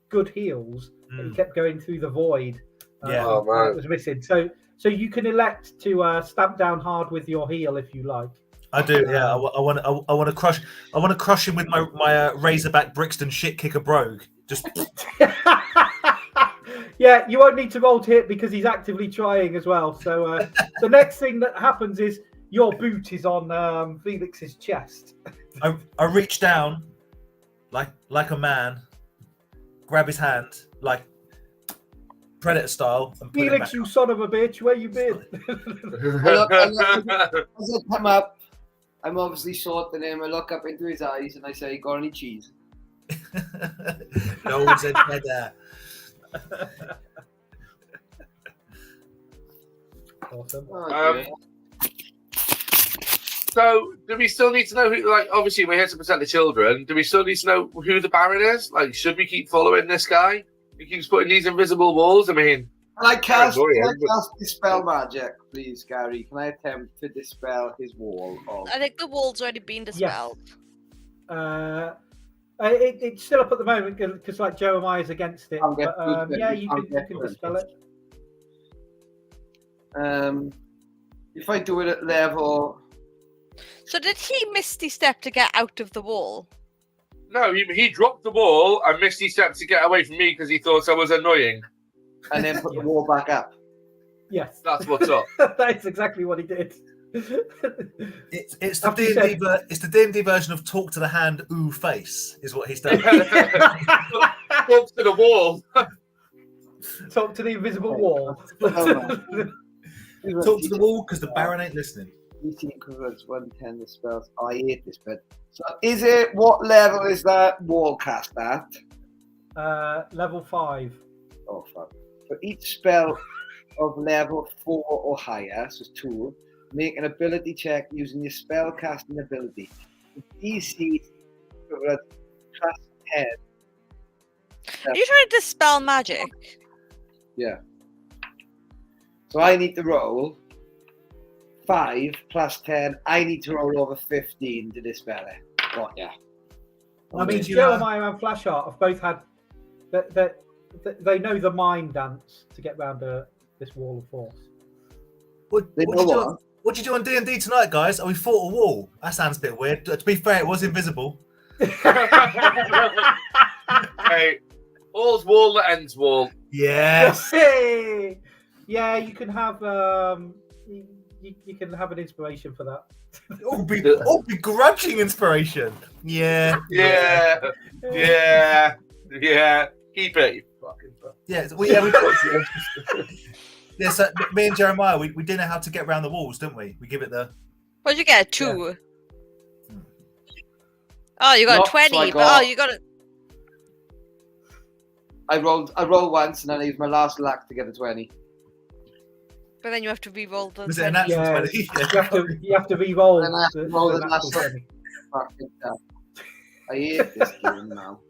good heels that he kept going through the void. Yeah. Oh, man. It was missing. So you can elect to stamp down hard with your heel if you like. I do, yeah. I want to crush. I want to crush him with my Razorback Brixton shit kicker brogue. Just Yeah, you won't need to roll to hit because he's actively trying as well. So the next thing that happens is your boot is on Felix's chest. I reach down like a man, grab his hand like Predator style, and put him Felix, back. you son of a bitch, where you been? As I come up, I'm obviously short than him. I look up into his eyes and I say, "Got any cheese?" No, it's a cheddar. Awesome. Oh, dear. So, do we still need to know who? Like, obviously, we're here to protect the children. Do we still need to know who the Baron is? Like, should we keep following this guy? He keeps putting these invisible walls. I mean, Can I cast Gloria, dispel magic, please, Gary? Can I attempt to dispel his wall? I think the wall's already been dispelled. It's still up at the moment because like Jeremiah's against it. I'll get But, good, yeah, you I'll can get good. dispel it. If I do it at level, So did he misty step to get out of the wall? no, he dropped the wall and Misty stepped to get away from me because he thought I was annoying. and then put Yeah. the wall back up. Yes, That's what's up. that's exactly what he did. It's the After you D&D said- it's the D&D version of talk to the hand, ooh face is what he's done. Talk to the wall. Talk to the invisible wall. Talk to the wall because the Baron ain't listening. 18 equivalents, 110 the spells. Oh, I hate this bit. So is it, what level is that wall cast at? Level 5. Oh, fuck. For each spell of level 4 or higher, so 2, make an ability check using your spell casting ability. The DC equivalent plus 10. Are you trying to dispel magic? Yeah. So I need to roll 5 plus 10. I need to roll over 15 to dispel it. Got ya. I mean, did you, Jeremiah and Flashheart have both had that. They know the mind dance to get round this wall of force. What They did know you do? what? What did you do on D&D tonight, guys? Oh, we fought a wall. That sounds a bit weird. To be fair, it was invisible. Hey, all's wall that ends wall. Yes. Hey! Yeah, you can have you can have an inspiration for that. all begrudging inspiration. Yeah. Yeah. Keep it, you fucking fuck. Yeah. Yeah, so me and Jeremiah, we didn't know how to get around the walls, didn't we? We give it the. What'd you get? 2. Oh, you got No, a 20, so I but got- you got a. I rolled once and then I used my last luck to get a 20. But then you have to re-roll the. Was it a 20. natural Yeah. 20? You have to re-roll. Then I have to roll the natural last one. 20. Fucking hell. I hate this game now.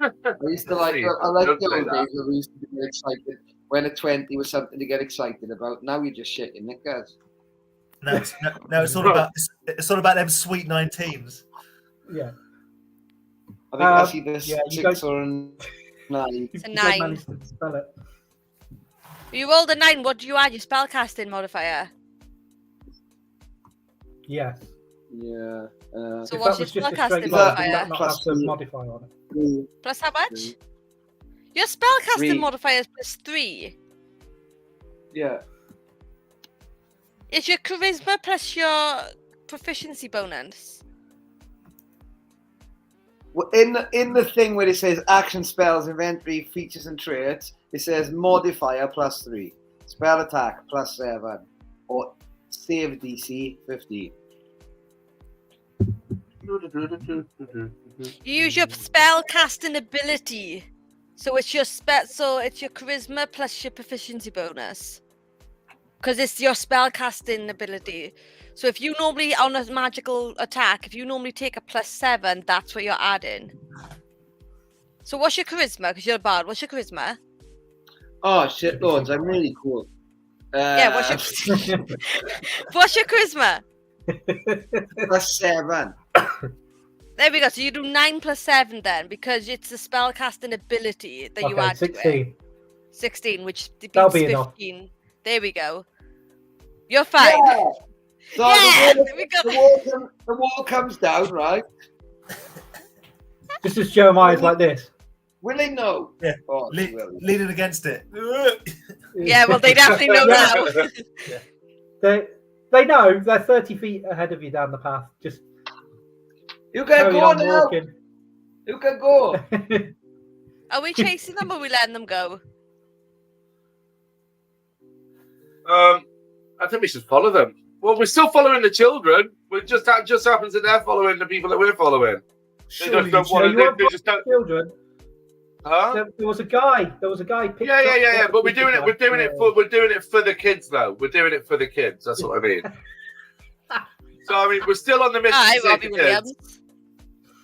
I used to like, I like Don't the say old that. days where we used to get excited when a 20 was something to get excited about. Now you're just shitting it, guys. No, it's all about them sweet 19s. Yeah. I think that's either yeah, you 6 don't- or a 9. It's a You don't 9. manage to spell it. You rolled a 9. What do you add? Your spellcasting modifier. Yes. Yeah. So If what's that your was just a straight spellcasting roll, would modifier? that not have Plus the two. modifier on it? 3. Plus how much? Your spellcasting 3. modifier is plus 3. Yeah. It's your charisma plus your proficiency bonus. Well, in the thing where it says action spells, inventory, features and traits, it says modifier plus 3, spell attack plus 7, or save DC 15. You use your spellcasting ability. So it's your so it's your charisma plus your proficiency bonus. Because it's your spell casting ability. So if you normally on a magical attack, if you normally take a +7, that's what you're adding. So what's your charisma? Because you're a bard. What's your charisma? Oh shit, lords! I'm really cool. Yeah, what's your what's your charisma? +7. There we go. So you do 9 + 7 then, because it's the spell casting ability that you Okay, add to it. 16. 16, which That'll beats be enough. 15. There we go. You're fine. Yeah. So Yeah, the, there we go. the wall comes down, right? Just as Jeremiah's like this. Will they know? Yeah. Oh, they will. Leaning against it. Yeah, well, they definitely know now. They know they're 30 feet ahead of you down the path. Just You can carry go on now. walking. You can go. Are we chasing them or are we letting them go? I think we should follow them. Well, we're still following the children. That just happens that they're following the people that we're following. They Surely just don't you want you to. won't They just don't. Children. Huh? There was a guy. picked Yeah. up But we're the doing it. We're doing it for. We're doing it for the kids, though. We're doing it for the kids. That's what I mean. So I mean, we're still on the mission Hi, to save Robbie the Williams. kids.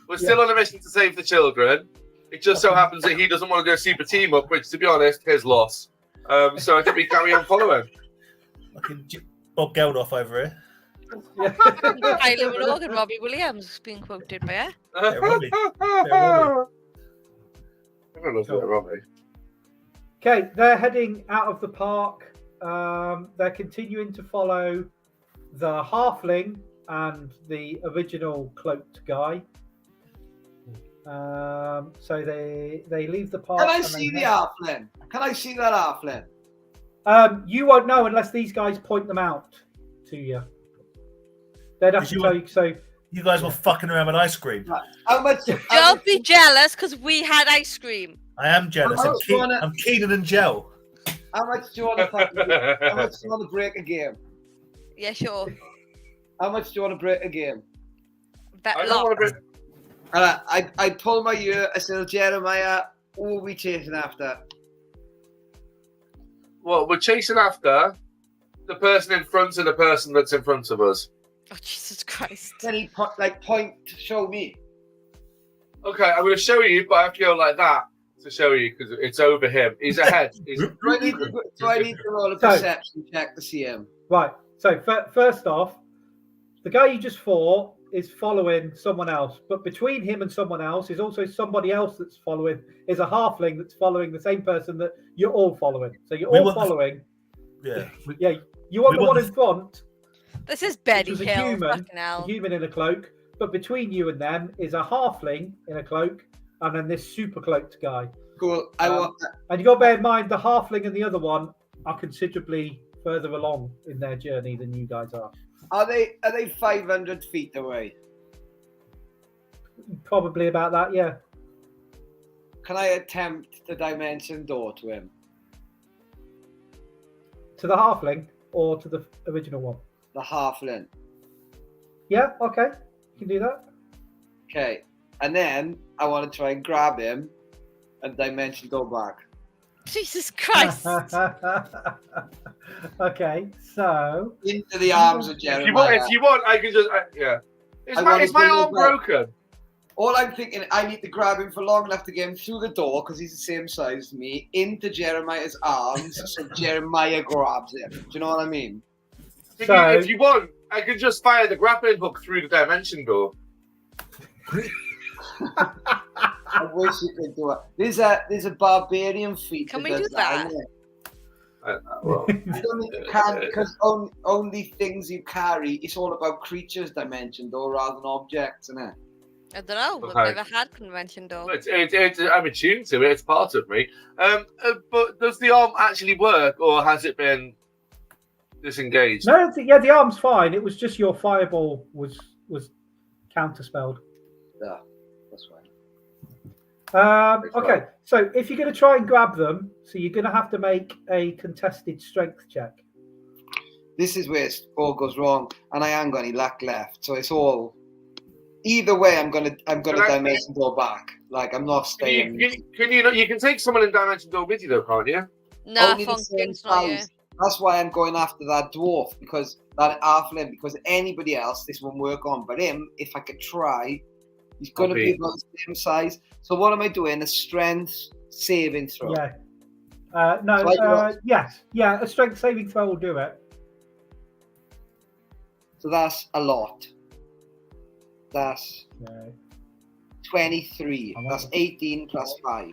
We're still on the mission to save the children. It just so happens that he doesn't want to go super team up, which, to be honest, his loss. So I think we carry on following. Fucking Bob Geldof over here. Kylie Minogue and Robbie Williams being quoted by her. Yeah, Robbie. I love that, Robbie. Okay, they're heading out of the park. They're continuing to follow the halfling and the original cloaked guy. So they leave the park. Can I and see they the head- halfling? Can I see that halfling? You won't know unless these guys point them out to you. They'd have Did to you- tell you. So You guys were fucking around with ice cream. How much? Don't be jealous because we had ice cream. I am jealous. Oh, you wanna- I'm keener than gel. How much do you want to how much do you want to break a game? Yeah, sure. How much do you want to break a game? I don't want to bring. I pull my ear. I said, Jeremiah, who are we chasing after? Well, we're chasing after the person in front of the person that's in front of us. Oh, Jesus Christ. Then he point to show me. Okay, I'm going to show you, but I have to go like that to show you because it's over him. He's ahead. He's... Do I need to roll a So- perception check to see him? right. So first off, the guy you just fought is following someone else, but between him and someone else is also somebody else that's following. Is a halfling that's following the same person that you're all following. So you're We all want the- following. Yeah. Yeah, you want We the want one the- in front. This is Betty was a Hill. human. Fucking A hell. human in a cloak, but between you and them is a halfling in a cloak, and then this super cloaked guy. Cool. I want. And you got to bear in mind the halfling and the other one are considerably further along in their journey than you guys are. Are they 500 feet away? Probably about that, yeah. Can I attempt the dimension door to him? To the halfling or to the original one? The halfling. Yeah, okay, you can do that. Okay. And then I want to try and grab him and dimension door back. Jesus Christ. Okay, so Into the arms of If you Jeremiah. want, I can just. Yeah. Is I my wanna my bring arm it back. broken? All I'm thinking, I need to grab him for long enough to get him through the door because he's the same size as me, into Jeremiah's arms, so Jeremiah grabs him. Do you know what I mean? If you want, I can just fire the grappling hook through the dimension door. I wish you could do it. There's a barbarian feat. Can we does do that? isn't it? Well, I don't think you can because only things you carry. It's all about creatures dimension door rather than objects, isn't it? I don't know. We've Okay. never had convention door. I'm attuned to it. It's part of me. But does the arm actually work, or has it been disengaged? no, yeah, the arm's fine. It was just your fireball was counterspelled. Yeah, that's fine. Okay, so if you're going to try and grab them, so you're going to have to make a contested strength check. This is where it all goes wrong, and I ain't got any luck left, so it's all Either way, I'm gonna Can I- dimension door back. Like I'm not staying. You can take someone in Dimension Door with you though, can't you? Nah, Only the same Funking's not here. size. That's why I'm going after that dwarf because that halfling. Because anybody else, this won't work on. But him, if I could try, he's gonna be about the same size. So what am I doing? A strength saving throw. Yeah. Yes. Yeah, a strength saving throw will do it. So that's a lot. That's Yeah. 23. That's 18 plus 5.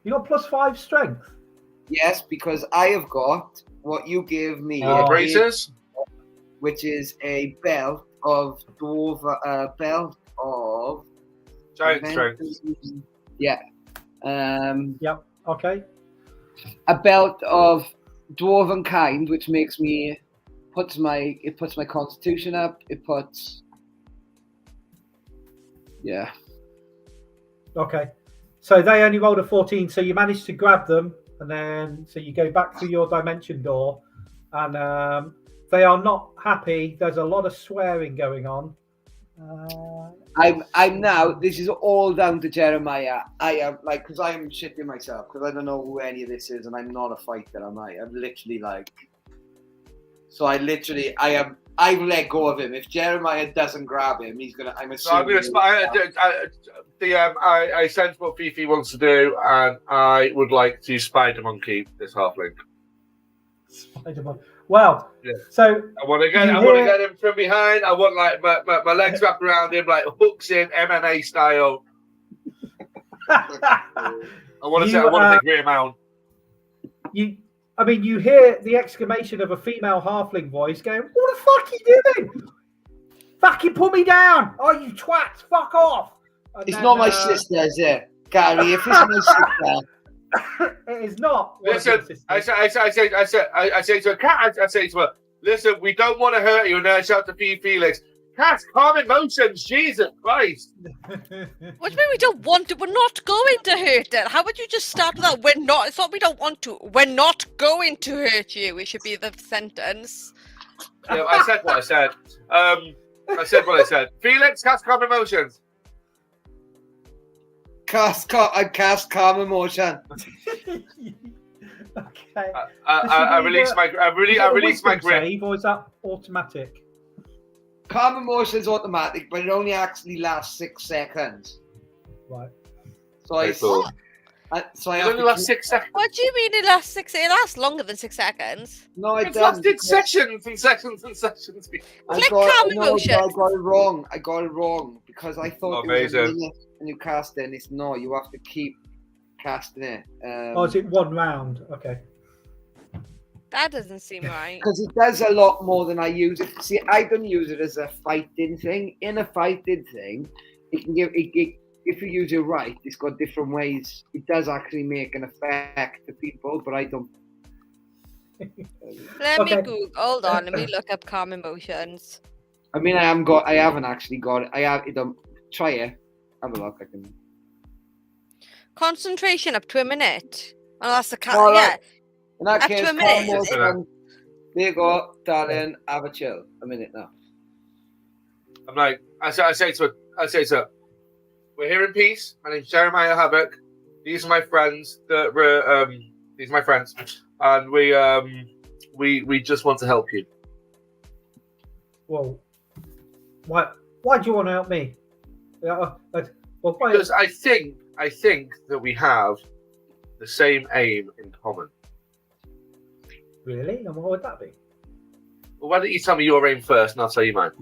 You got +5 strength. Yes, because I have got what you gave me, Oh. Braces. which is a belt of dwarf, belt of Giant strength. Yeah. Okay. A belt of dwarven kind, which makes me puts my constitution up. It puts Okay. So they only rolled a 14, so you managed to grab them, and then so you go back through your dimension door, and they are not happy. There's a lot of swearing going on. I'm now. This is all down to Jeremiah. I am like because I am shitting myself because I don't know who any of this is, and I'm not a fighter. Am I? I'm literally like. So I've let go of him. If Jeremiah doesn't grab him, he's gonna. I'm So I'm assuming. I sense what Fifi wants to do, and I would like to Spider Monkey this halfling. Spider-Man. Well, Yeah. so I want to get him from behind. I want like my legs wrapped around him, like hooks in MMA style. I want to take Grey Mount. you hear the exclamation of a female halfling voice going, "What the fuck are you doing? Fucking put me down! Oh, you twats! Fuck off!" And It's then, not my sister, is it, Gary? If it's my sister, It is not. one of Listen, your sisters. I say to her, Cat, I say to her, listen, we don't want to hurt you. And then I shout to Felix, Cat, calm emotions, Jesus Christ. What do you mean we don't want to? We're not going to hurt it. How would you just start with that? We're not. It's not we don't want to. We're not going to hurt you. It should be the sentence. Yeah, I said what I said. I said what I said. Felix, cast calm emotions. I cast calm emotion. Okay. I release my grip. Save, or is that automatic? Calm emotion is automatic, but it only actually lasts 6 seconds. Right. So I Okay, cool. so I It have only to lasts 6 seconds. What do you mean it lasts 6? It lasts longer than 6 seconds. No, I It's don't. lasted sections and sections and sections. Click calm emotion. I got it wrong. I got it wrong because I thought it was a Amazing. minute and you cast it. And it's no. You have to keep casting it. Oh, is it 1 round? Okay. That doesn't seem right. Because it does a lot more than I use it. See, I don't use it as a fighting thing. In a fighting thing, it can give it. If you use it right, it's got different ways. It does actually make an effect to people, but I don't. Let me Okay. Google. Hold on. Let me look up calm emotions. I mean, I haven't actually got it. I have. Try it. Have a look. I can. Concentration up to a minute. Oh, that's the Oh, yeah. right. In that Up case, to a minute. there you go, darling. Have a chill. A minute now. I'm like, I say to her, we're here in peace. My name's Jeremiah Havoc. These are my friends. These are my friends, and we just want to help you. Well, why do you want to help me? Well, why? Because I think that we have the same aim in common. Really? And what would that be? Well, why don't you tell me your aim first, and I'll tell you mine.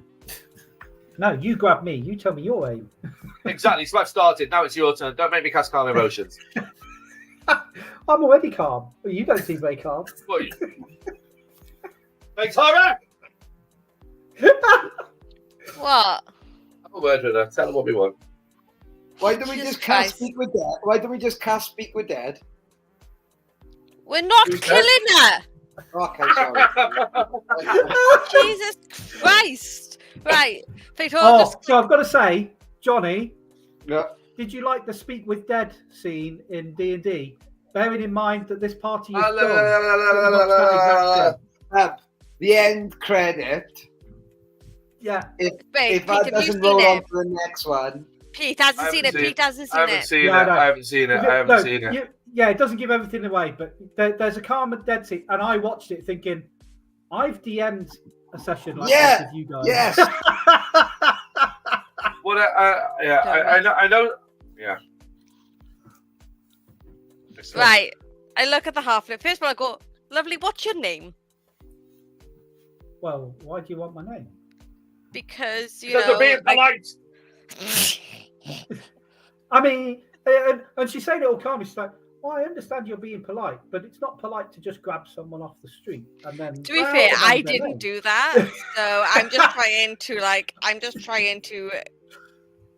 No, you grab me. You tell me your aim. Exactly. So I've started. Now it's your turn. Don't make me cast calm emotions. I'm already calm. Well, you don't seem very calm. What are you? Victoria! What? Have a word with her. Tell her what we want. Why don't we Jesus just cast Christ. Speak with Dead? Why don't we just cast Speak with Dead? We're not Who's killing her. Okay, sorry. Jesus Christ. Right. Victoria, Oh, just so I've got to say, Johnny, Yeah. did you like the Speak with Dead scene in D&D? Bearing in mind that this party is done. The end credit Yeah. If Wait, that Pete, have you doesn't roll seen on it? to the next one, Pete hasn't seen it. Pete hasn't I seen haven't it. seen Yeah, it. no. I haven't seen it. I haven't seen it. Yeah, it doesn't give everything away, but there's a calm and dead scene, and I watched it thinking, I've DM'd a session like Yeah, this with you guys. yes. Well, I know. Yeah. Right. I look at the halfling. First of all, I go, lovely, what's your name? Well, why do you want my name? Because, you Because know... of being polite. I mean, and she's saying it all calmly. She's like, well, I understand you're being polite, but it's not polite to just grab someone off the street and then... To be fair, I didn't do that. So I'm just trying to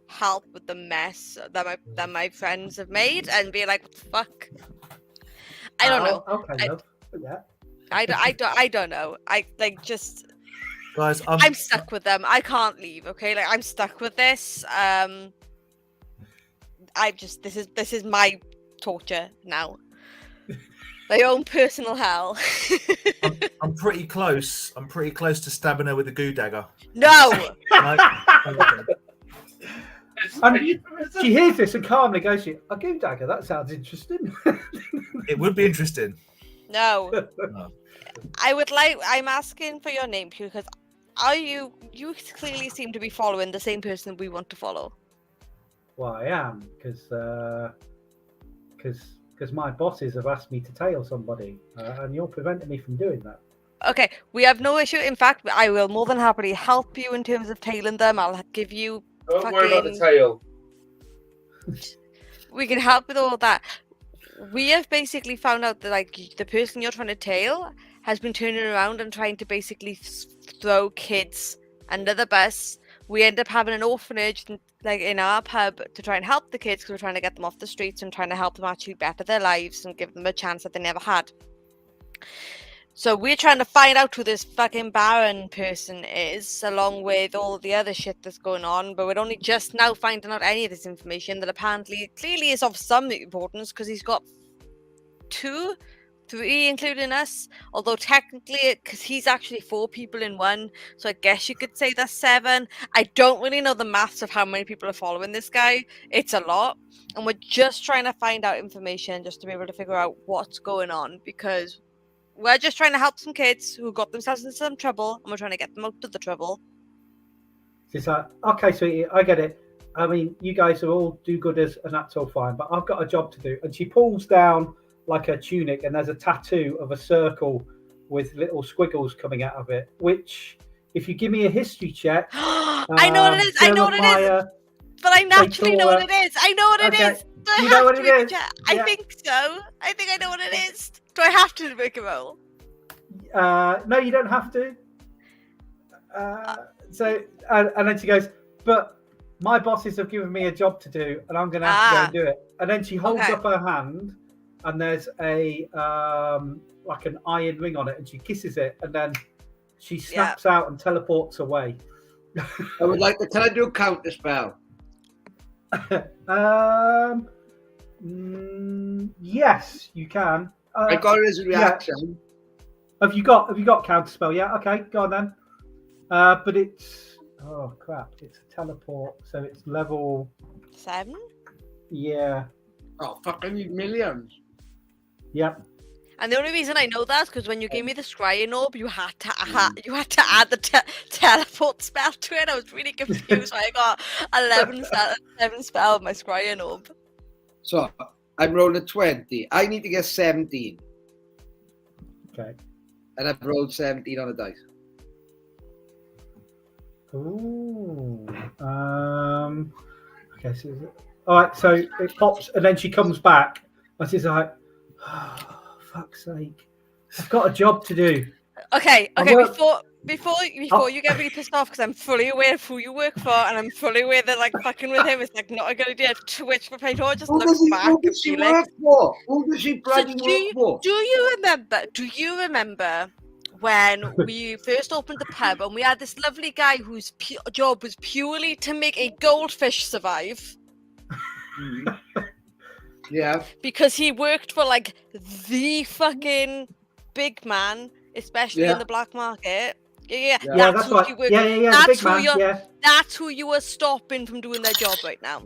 help with the mess that my friends have made and be like, what the fuck? I don't know. Okay, love. Yeah. I don't know. Guys, I'm stuck with them. I can't leave. Okay, like I'm stuck with this. This is my torture now. My own personal hell. I'm pretty close. I'm pretty close to stabbing her with a goo dagger. No. And she hears this and calmly goes, "A goo dagger? That sounds interesting." It would be interesting. No. No. I'm asking for your name because you clearly seem to be following the same person we want to follow. Well, I am because my bosses have asked me to tail somebody, and you're preventing me from doing that. Okay, we have no issue. In fact, I will more than happily help you in terms of tailing them. I'll give you. Don't worry about the tail. We can help with all that. We have basically found out that like the person you're trying to tail has been turning around and trying to basically throw kids under the bus. We end up having an orphanage like in our pub to try and help the kids because we're trying to get them off the streets and trying to help them actually better their lives and give them a chance that they never had. So we're trying to find out who this fucking Baron person is, along with all the other shit that's going on. But we're only just now finding out any of this information that apparently clearly is of some importance because he's got 2, 3, including us. Although technically, because he's actually 4 people in one, so I guess you could say that's 7. I don't really know the maths of how many people are following this guy. It's a lot, and we're just trying to find out information just to be able to figure out what's going on because. We're just trying to help some kids who got themselves into some trouble, and we're trying to get them out of the trouble. She's like, okay, sweetie, I get it. I mean, you guys are all do-gooders, and that's all fine, but I've got a job to do. And she pulls down like a tunic, and there's a tattoo of a circle with little squiggles coming out of it, which, if you give me a history check... I know what it is! I know what it is! But I naturally know what it is! I know what it is! Do I You know have what to it make a is? check? I think so. I think I know what it is. Do I have to make a roll? No, you don't have to. And then she goes, but my bosses have given me a job to do, and I'm going to have to go and do it. And then she holds up her hand, and there's a like an iron ring on it, and she kisses it, and then she snaps out and teleports away. I would like to. Can I do a counter spell? Yes, you can. I got it as a reaction. Yeah. Have you got counterspell? Yeah, okay, go on then. But it's crap, it's a teleport, so it's level 7. Yeah. Oh fuck! I need millions. Yep. And the only reason I know that is because when you gave me the scrying orb, you had to add the teleport spell to it. I was really confused. So I got 11 spell of my scrying orb. So I'm rolling 20. I need to get 17. Okay. And I've rolled 17 on a dice. Ooh. Okay. So all right. So it pops, and then she comes back, and she's like, oh, "Fuck's sake! I've got a job to do." Okay. Before you get really pissed off, because I'm fully aware of who you work for, and I'm fully aware that like fucking with him is like not a good idea. To which Pepito just looks back Who does she work for? Who does she bloody work for? Do you remember when we first opened the pub and we had this lovely guy whose job was purely to make a goldfish survive? Yeah. Because he worked for like the fucking big man, especially in the black market. Yeah. Yeah, that's who right. you were- Yeah, the That's big who man. you're. Yeah. That's who you were stopping from doing their job right now.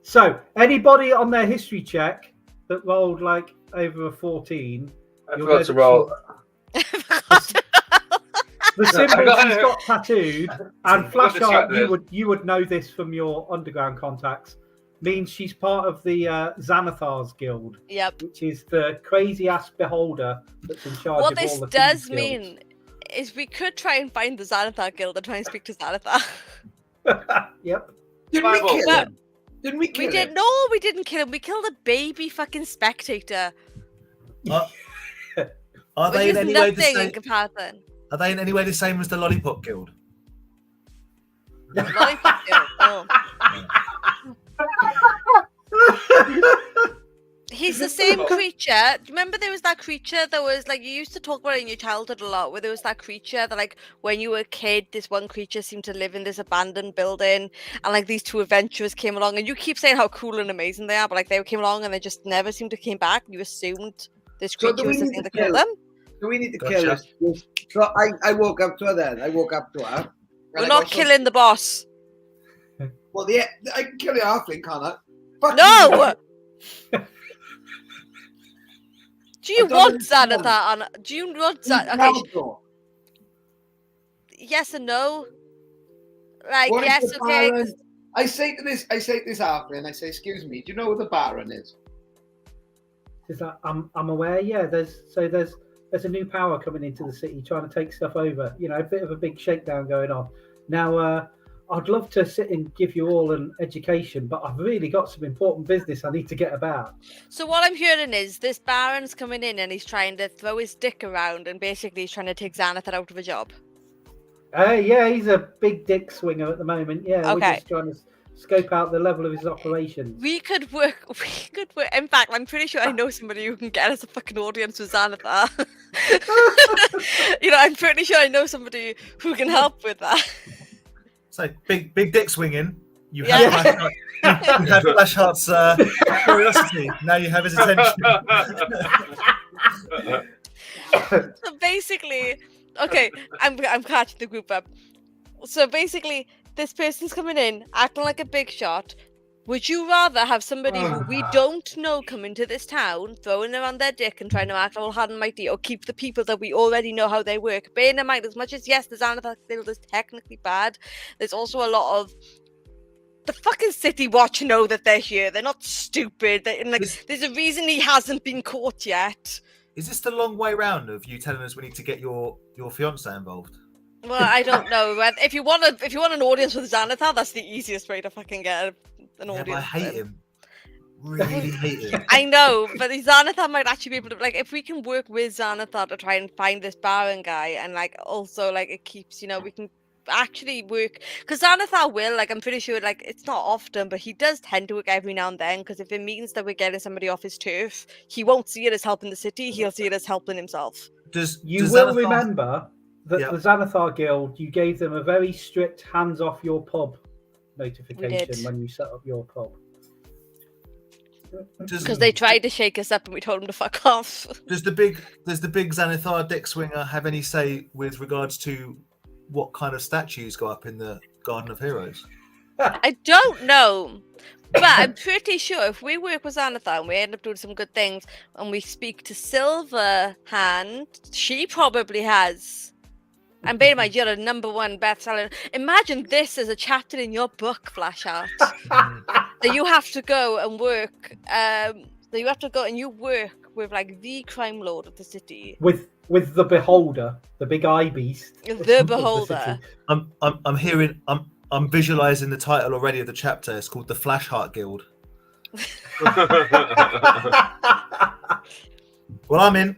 So, anybody on their history check that rolled like over a 14, I you'll forgot know to that roll. the symbol got she's it. got tattooed, and Got Flashheart, distracted. you would know this from your underground contacts, means she's part of the Xanathar's Guild, Yep. which is the crazy ass beholder that's in charge What of all this the does thieves guilds. mean is we could try and find the Xanathar Guild and try and speak to Xanathar. Yep. Didn't we Bible. kill No. him? Didn't we kill We did him? no, we didn't kill him. We killed a baby fucking spectator. Are Which they is in any way the nothing in same? comparison. Are they in any way the same as the Lollipop Guild? Lollipop Guild, no. He's the same creature. Do you remember there was that creature that was like you used to talk about it in your childhood a lot, where there was that creature that like when you were a kid, this one creature seemed to live in this abandoned building, and like these two adventurers came along, and you keep saying how cool and amazing they are, but like they came along and they just never seemed to came back. You assumed this So do creature we was the need thing to that killed kill- them. Do we need to Gotcha. kill this? So I woke up to her then. I woke up to her. and We're I not got killing the boss. Well, yeah, I can kill the halfling, can't I? Fuck No. Do you I don't want understand. Xanathar on? Do you want you. Xanathar? Okay, yes and no. Like What is yes, the okay. Baron? I say to this halfling, I say, excuse me, do you know who the Baron is? Is that I'm aware. Yeah, there's a new power coming into the city, trying to take stuff over. You know, a bit of a big shakedown going on. Now, I'd love to sit and give you all an education, but I've really got some important business I need to get about. So what I'm hearing is this Baron's coming in and he's trying to throw his dick around and basically he's trying to take Xanathar out of a job. Yeah, he's a big dick swinger at the moment. Yeah, we're Okay. just trying to scope out the level of his operations. We could work. In fact, I'm pretty sure I know somebody who can get us a fucking audience with Xanathar. You know, I'm pretty sure I know somebody who can help with that. So big dick swinging. You Yeah. have Flashheart, you had Flashheart's curiosity. Now you have his attention. So basically, okay, I'm catching the group up. So basically, this person's coming in acting like a big shot. Would you rather have somebody who we don't know come into this town, throwing around their dick and trying to act all hard and mighty, or keep the people that we already know how they work? Bearing in mind, as much as yes, the Xanathar Guild is technically bad, there's also a lot of the fucking City Watch know that they're here. They're not stupid. And like, there's a reason he hasn't been caught yet. Is this the long way round of you telling us we need to get your fiance involved? Well, I don't know. If you want an audience with Xanathar, that's the easiest way to fucking get an Yeah, audience. but I hate with him. Really hate him. I know, but the Xanathar might actually be able to, like, if we can work with Xanathar to try and find this Baron guy, and like also like it keeps, you know, we can actually work because Xanathar will, like, I'm pretty sure, like, it's not often, but he does tend to work every now and then. Because if it means that we're getting somebody off his turf, he won't see it as helping the city. He'll see it as helping himself. You does will Xanathar- remember that Yeah. the Xanathar Guild, you gave them a very strict hands off your pub notification when you set up your pub. Because they tried to shake us up and we told them to fuck off. Does the big Xanathar dick swinger have any say with regards to what kind of statues go up in the Garden of Heroes? I don't know. But I'm pretty sure if we work with Xanathar and we end up doing some good things and we speak to Silverhand, she probably has. And bear in mind, you're a #1 bestseller. Imagine this as a chapter in your book, Flashheart. That you have to go and work. That you have to go and you work with like the crime lord of the city. With the beholder, the big eye beast. The of the beholder. city. I'm visualizing the title already of the chapter. It's called the Flashheart Guild. Well, I'm in.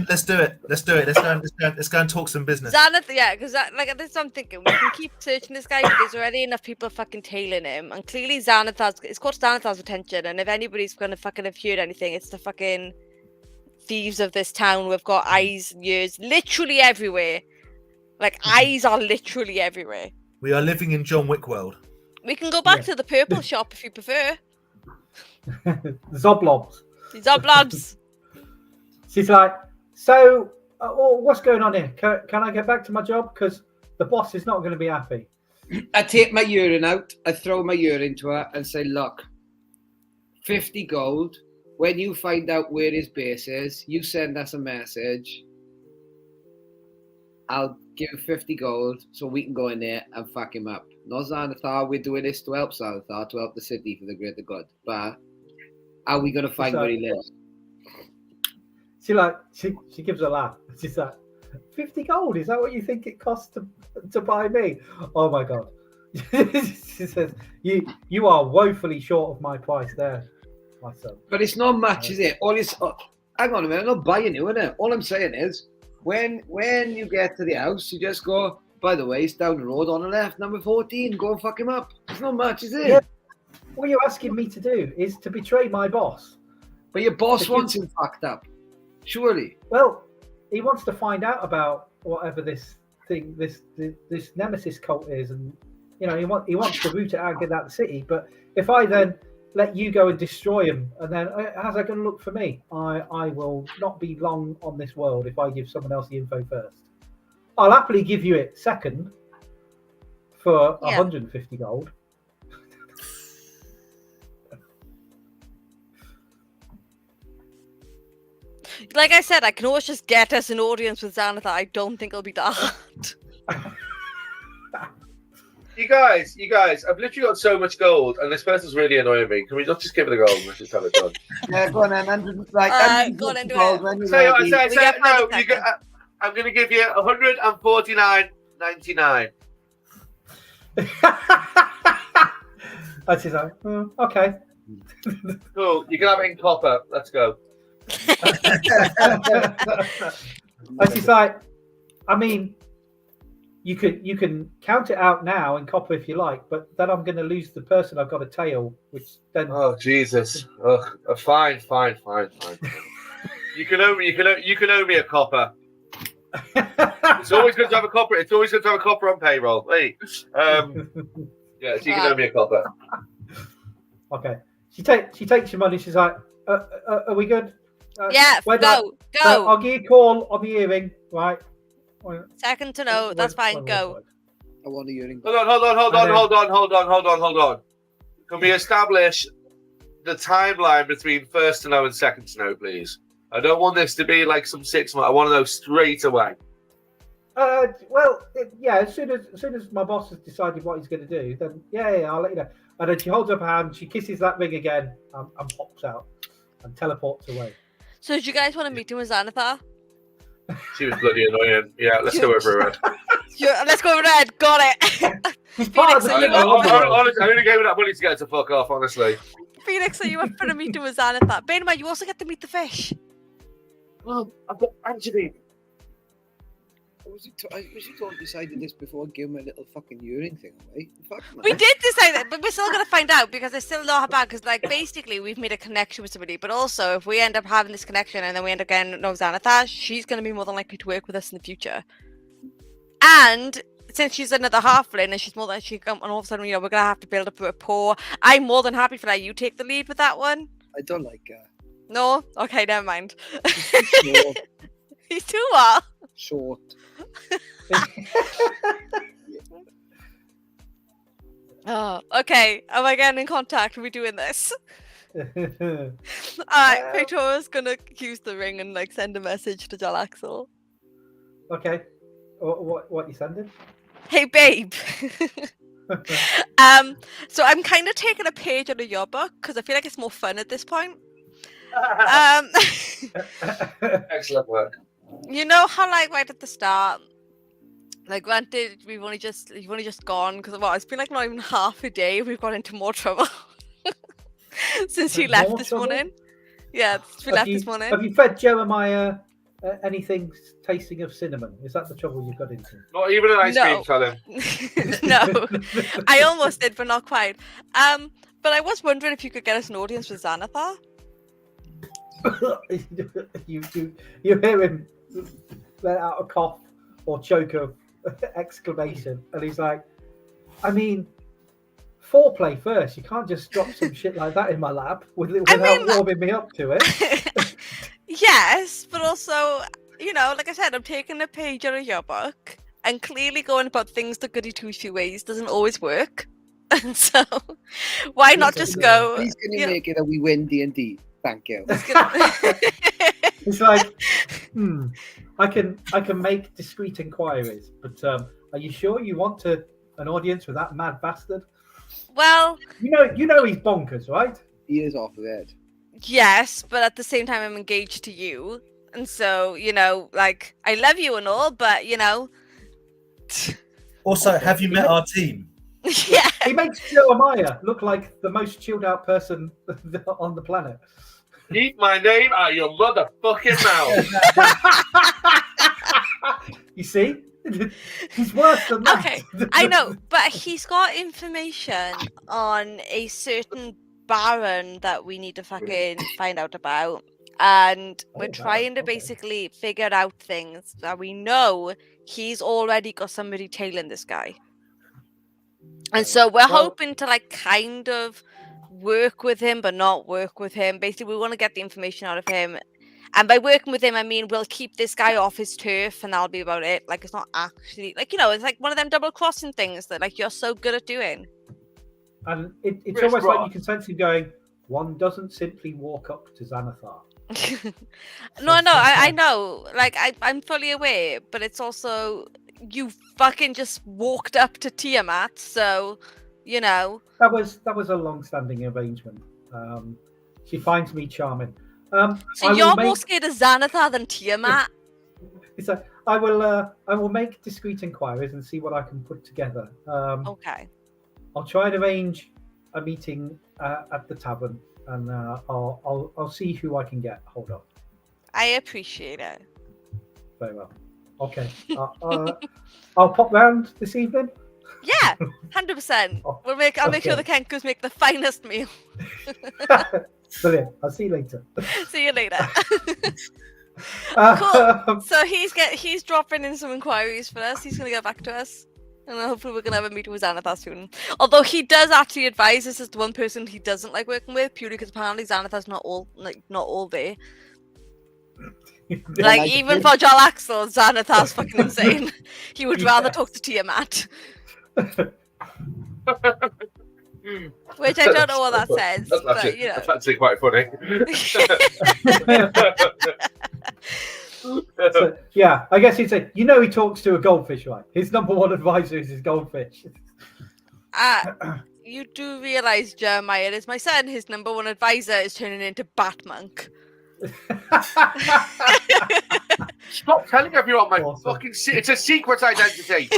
Let's do it. Let's go and talk some business. Xanathar, yeah, because like this is what I'm thinking. We can keep searching this guy, but there's already enough people fucking tailing him, and clearly it's caught Xanathar's attention. And if anybody's gonna fucking have heard anything, it's the fucking thieves of this town. We've got eyes and ears literally everywhere. Like eyes are literally everywhere. We are living in John Wick world. We can go back Yeah. to the purple shop if you prefer. Zoblobs. These are blobs. She's like, so Oh, what's going on here? Can I get back to my job? Because the boss is not going to be happy. I take my urine out, I throw my urine to her and say, look, 50 gold. When you find out where his base is, you send us a message. I'll give 50 gold so we can go in there and fuck him up. Not Xanathar, we're doing this to help Xanathar, to help the city for the greater good. But how are we going to find where he lives? She gives a laugh. She's like, 50 gold, is that what you think it costs to buy me? Oh my god. She says, you are woefully short of my price there, my son. But it's not much, is it? Hang on a minute, I'm not buying you, innit? All I'm saying is, when you get to the house, you just go, by the way, it's down the road on the left, number 14, go and fuck him up. It's not much, is it? Yeah. What you're asking me to do is to betray my boss. But your boss wants him fucked up. Surely. Well, he wants to find out about whatever this thing, this Nemesis cult is, and he wants to root it out and get out of the city. But if I then let you go and destroy him, and then how's that going to look for me? I will not be long on this world if I give someone else the info first. I'll happily give you it second for 150 gold. Like I said, I can always just get us an audience with Xanathar. I don't think it'll be that hard. You guys, I've literally got so much gold, and this person's really annoying me. Can we not just give it a go and let's just have it done? Yeah, go on then. Go on and do it. I'm going to give you 149.99. And she's like, okay. Cool. You can have it in copper. Let's go. And she's like, I mean, you can count it out now in copper if you like, but then I'm going to lose the person I've got a tail, which then. Oh Jesus! Fine. You can owe me a copper. It's always good to have a copper. It's always good to have a copper on payroll. Hey, yeah, so you can owe me a copper. Okay. She takes your money. She's like, are we good? Yeah, go. I'll give you a call on the earring, right? Second to know, that's fine, go. I want a earring. Hold on. Can we establish the timeline between first to know and second to know, please? I don't want this to be like some 6 months. I want to know straight away. As soon as my boss has decided what he's going to do, then I'll let you know. And then she holds up her hand, she kisses that ring again, and pops out and teleports away. So do you guys want to meet him with Xanathar? She was bloody annoying. Yeah, let's go over her. Let's go over Red. Got it. Phoenix, Honestly, I only gave her that money to get her to fuck off, honestly. Phoenix, are you up for a meeting with Xanathar? Bear in mind, you also get to meet the fish. Well, I've got Anthony. Was it all decided this before I gave him a little fucking urine thing away? Fuck, man. We did decide that, but we're still going to find out because it's still not bad. Because, basically, we've made a connection with somebody. But also, if we end up having this connection and then we end up getting to know Xanathar, she's going to be more than likely to work with us in the future. And since she's another halfling and she's more than she come, and all of a sudden, we're going to have to build up a rapport. I'm more than happy for that. You take the lead with that one. I don't like her. No? Okay, never mind. Short. He's too what? Short. Oh, okay. Am I getting in contact? Are we doing this? Alright, Victoria's gonna use the ring and send a message to Jalaxel. Okay. What you sending? Hey babe. So I'm kind of taking a page out of your book because I feel like it's more fun at this point. Excellent work. You know how right at the start, granted you've only just gone because it's been not even half a day. We've got into more trouble since you left this morning. Yeah, since we left this morning. Have you fed Jeremiah anything tasting of cinnamon? Is that the trouble you've got into? Not even an ice cream, tell him. No, I almost did, but not quite. But I was wondering if you could get us an audience with Xanathar. you hear him let out a cough or choke of exclamation, and he's like, I mean, foreplay first. You can't just drop some shit like that in my lap without warming me up to it. Yes, but also you know, like I said, I'm taking a page out of your book, and clearly going about things the goody two-shoe ways doesn't always work. And so, why not just go? Please can you you know, make it that we win D&D? Thank you. It's like, I can make discreet inquiries, but are you sure you want an audience with that mad bastard? well, You know he's bonkers, right? He is off his head. yes, but at the same time, I'm engaged to you, and so you know, like I love you and all, but you know, Also, have you met our team? yeah. He makes Jeremiah look like the most chilled out person on the planet. Keep my name out of your motherfucking mouth. You see? He's worse than that. Okay, I know, but he's got information on a certain baron that we need to fucking find out about. And we're Oh, trying to okay. basically figure out things that we know he's already got somebody tailing this guy. And so we're Well- hoping to like kind of work with him, but not work with him. Basically, we want to get the information out of him. And by working with him, I mean we'll keep this guy off his turf, and that'll be about it. Like it's not actually like, you know, it's like one of them double crossing things that like you're so good at doing. And it's Chris almost like Rock. you can sense him going, one doesn't simply walk up to Xanathar. No, I know. Like I'm fully aware, but it's also you fucking just walked up to Tiamat, so you know. That was a long-standing arrangement. She finds me charming. So you're more scared of Xanathar than Tiamat. So I will make discreet inquiries and see what I can put together. Okay. I'll try and arrange a meeting at the tavern, and I'll see who I can get hold of. I appreciate it. Very well. Okay. I'll pop round this evening. Yeah, 100%. I'll make sure the Kenkos make the finest meal. Brilliant. I'll see you later. See you later. Cool. Cool. So he's dropping in some inquiries for us. He's gonna get back to us, and hopefully we're gonna have a meeting with Xanathar soon. Although he does actually advise this is the one person he doesn't like working with, purely because apparently Xanathar's not all there. Like even for Jarl Axel, Xanathar's fucking insane. He would rather talk to Tiamat. Which I don't know what that says, but you know. That's actually quite funny. So, yeah, I guess he'd say, he talks to a goldfish, right? His number one advisor is his goldfish. You do realise, Jeremiah, is my son. His number one advisor is turning into Batmonk. Stop telling everyone my Awesome. fucking. It's a secret identity.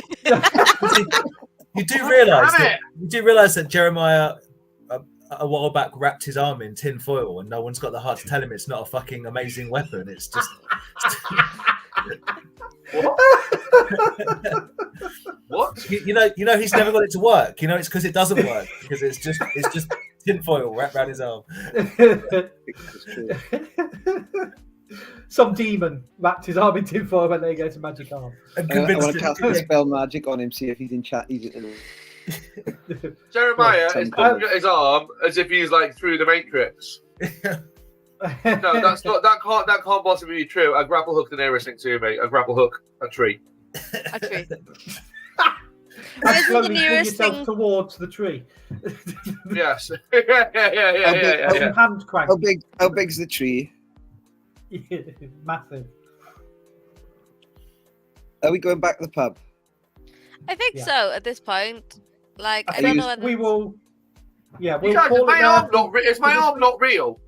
You do realise that Jeremiah a while back wrapped his arm in tin foil, and no one's got the heart to tell him it's not a fucking amazing weapon. It's just What? you know he's never got it to work. You know it's because it doesn't work because it's just tin foil wrapped around his arm. Some demon wrapped his arm in tinfoil when they go to magic arm. I'm I convinced want to cast a spell magic on him, see if he's in chat. Jeremiah Well, is looking at his arm as if he's like through the Matrix. No, that's not. That can't possibly be true. A grapple hook the nearest thing to me. A grapple hook a tree. Actually, And Isn't the slowly swing nearest yourself thing- towards the tree. Yes. yeah. Hand crank. How big's the tree? Massive. Are we going back to the pub? I think Yeah. so at this point. Like, I I don't think know. Whether we will. Yeah, You we'll guys, call it now. is my arm not real?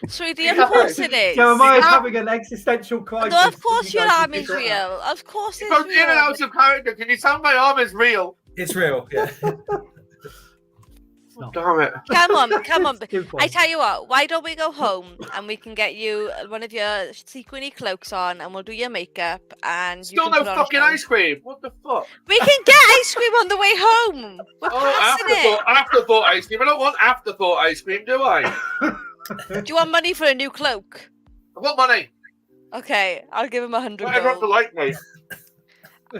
Sweetie, of course it is. Jeremiah's Yeah. having an existential crisis. No, of course You your guys arm need is to sort real. out. Of course If it's I'm in and real. out of character, can you tell my arm is real? it's real. Yeah. No. Damn it. Come on. Too cool. I tell you what, why don't we go home and we can get you one of your sequiny cloaks on and we'll do your makeup and Still you no can put on a fucking show. ice cream. What the fuck? We can get ice cream on the way home. We're passing it. Afterthought ice cream. I don't want afterthought ice cream, do I? Do you want money for a new cloak? I want money. Okay, I'll give him 100 Whatever up gold. to like me.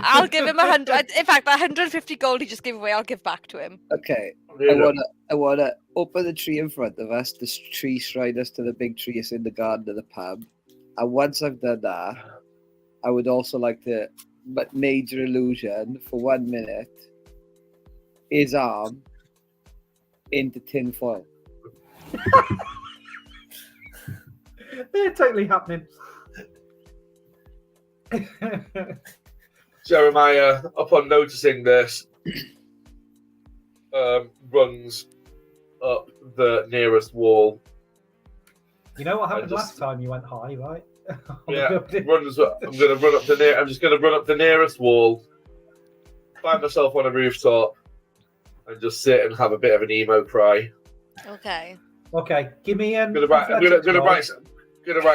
I'll give him 100. In fact, that 150 gold he just gave away, I'll give back to him. Okay, Yeah. I wanna open the tree in front of us. This tree shrine us to the big tree that's in the garden of the pub. And once I've done that, I would also like to, but major illusion for 1 minute, his arm into tinfoil. They're totally happening. Jeremiah, upon noticing this, runs up the nearest wall. You know what happened just- last time you went high, right? Yeah, I'm gonna run up I'm just gonna run up the nearest wall, find myself on a rooftop, and just sit and have a bit of an emo cry. Okay. Okay, give me an. I'm gonna write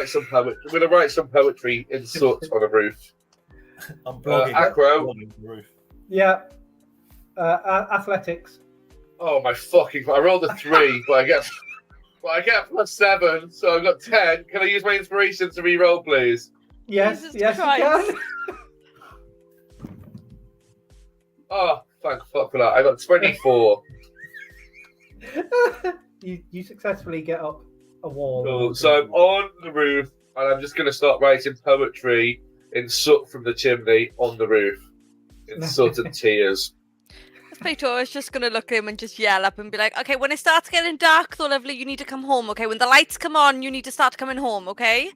some poetry. I'm gonna write some poetry in soot on a roof. I'm blogging. Acro. Blogging the roof. Yeah. Athletics. Oh my fucking! I rolled a 3, but I get +7, so I've got 10. Can I use my inspiration to re-roll, please? Yes, Jesus yes, Christ. you Oh, thank fuck for that. I got 24. can. you successfully get up a wall. Cool. So I'm on the roof, and I'm just gonna start writing poetry in soot from the chimney on the roof, in soot and tears. Victoria's just gonna look at him and just yell up and be like, okay, when it starts getting dark though, lovely, you need to come home, okay? When the lights come on, you need to start coming home, okay?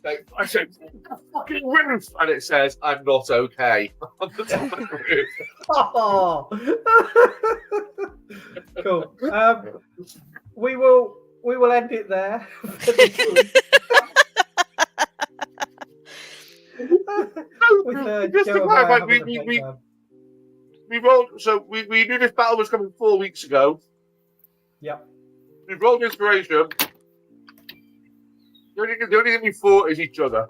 Like, I said, the fucking roof, and it says, "I'm not okay." On the top of the roof. Oh. Cool. We will end it there. for this week. With, Just to Jeremiah clarify, having a breakdown. we rolled. So we knew this battle was coming 4 weeks ago. Yep. We rolled inspiration. The only thing we fought is each other.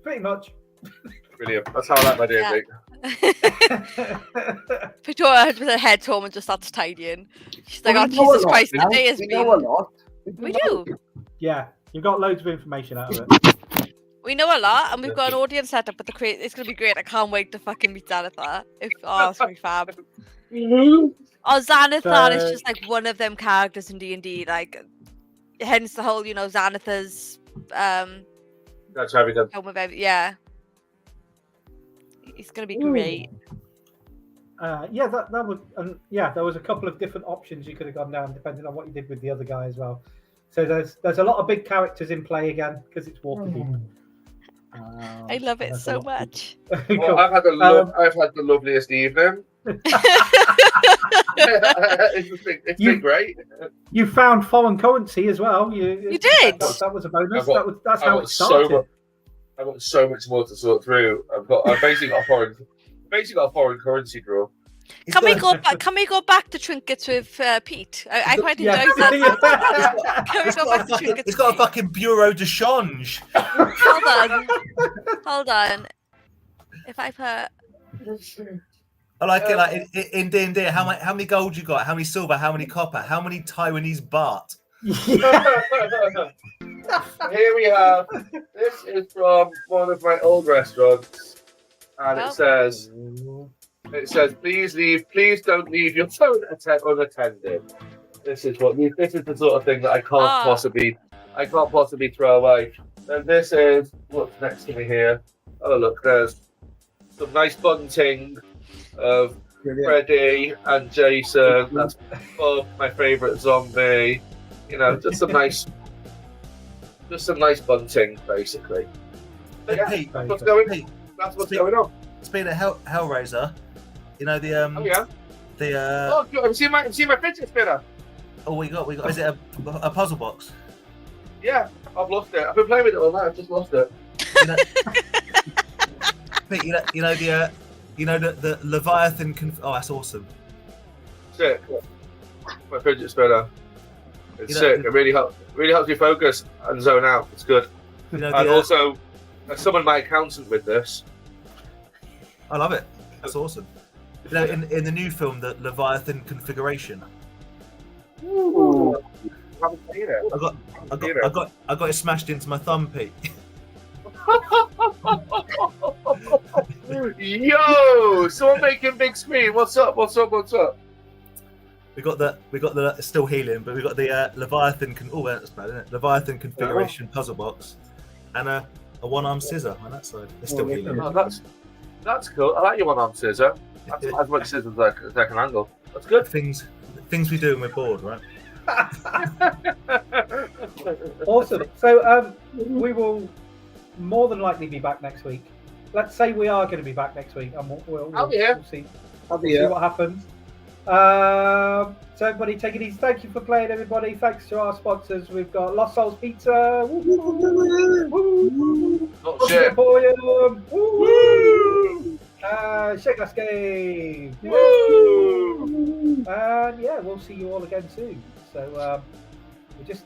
Pretty much. Brilliant. That's how I like my day. Yeah. Victoria with her head home and just starts tidying. She's like, Well, oh, we know a Jesus lot Christ, now. the day has We been... know a lot. We do. Yeah, you've got loads of information out of it. We know a lot, and we've got an audience set up with the create. It's gonna be great. I can't wait to fucking meet Xanathar. It's gonna be fab. Oh, Xanathar is So- just like one of them characters in D&D. Like, hence the whole, Xanathar's That's how we done. home of yeah. It's gonna be great. Yeah, that was there was a couple of different options you could have gone down depending on what you did with the other guy as well. So there's a lot of big characters in play again because it's Waterdeep. I love it There's a so lot of much. people. Well, Cool. I've had the loveliest evening. It's been great. You found foreign currency as well. You did? That was a bonus. I've got- That's I've how got it started. I've got so much more to sort through. I've basically got a foreign currency draw. Can we go back to trinkets with Pete? I quite enjoyed Yeah. that. Can we go back to trinkets? He's got a with Pete? fucking bureau de change. Hold on. If I put I like it. Like in D&D, how many gold you got? How many silver? How many copper? How many Taiwanese baht? Here we have. This is from one of my old restaurants, and Oh. it says, please don't leave your phone unattended. This is the sort of thing that I can't possibly throw away. And this is what's next to me here. Oh look, there's some nice bunting of Brilliant. Freddy and Jason. That's Bob, my favourite zombie. Just some nice bunting, basically. But yeah, Hey, that's what's going. hey, That's what's going on. speaking of Hellraiser, the Oh yeah. the Oh, good. Have you seen my fidget spinner? we got is it a puzzle box? Yeah, I've lost it. I've been playing with it all night. I've just lost it. You know, Pete, the Leviathan. Oh, that's awesome. Sick. My fidget spinner. It's You know- sick. It really helps me focus and zone out. It's good. You know, And the, also, I summoned my accountant with this. I love it. That's awesome. You know, in the new film, the Leviathan configuration, Ooh. I haven't seen it. I got it smashed into my thumb, Pete. Yo, someone making big screen. What's up? What's up? What's up? We got the it's still healing, but we got the Leviathan. That's bad, isn't it? Leviathan configuration puzzle box, and a one-arm scissor on that side. It's still healing. Oh, that's cool. I like your one-arm scissor. That's as much scissors as I can handle. That's good. Things we do when we're bored, right? Awesome. So we will more than likely be back next week. Let's say we are going to be back next week, and we'll see. I'll be See here. what happens. So everybody, take it easy. Thank you for playing, everybody. Thanks to our sponsors. We've got Lost Souls Pizza. Woo, woo, woo. Oh, shit. Emporium. Woo. Shakeless Game. Woo! And yeah, we'll see you all again soon. So we just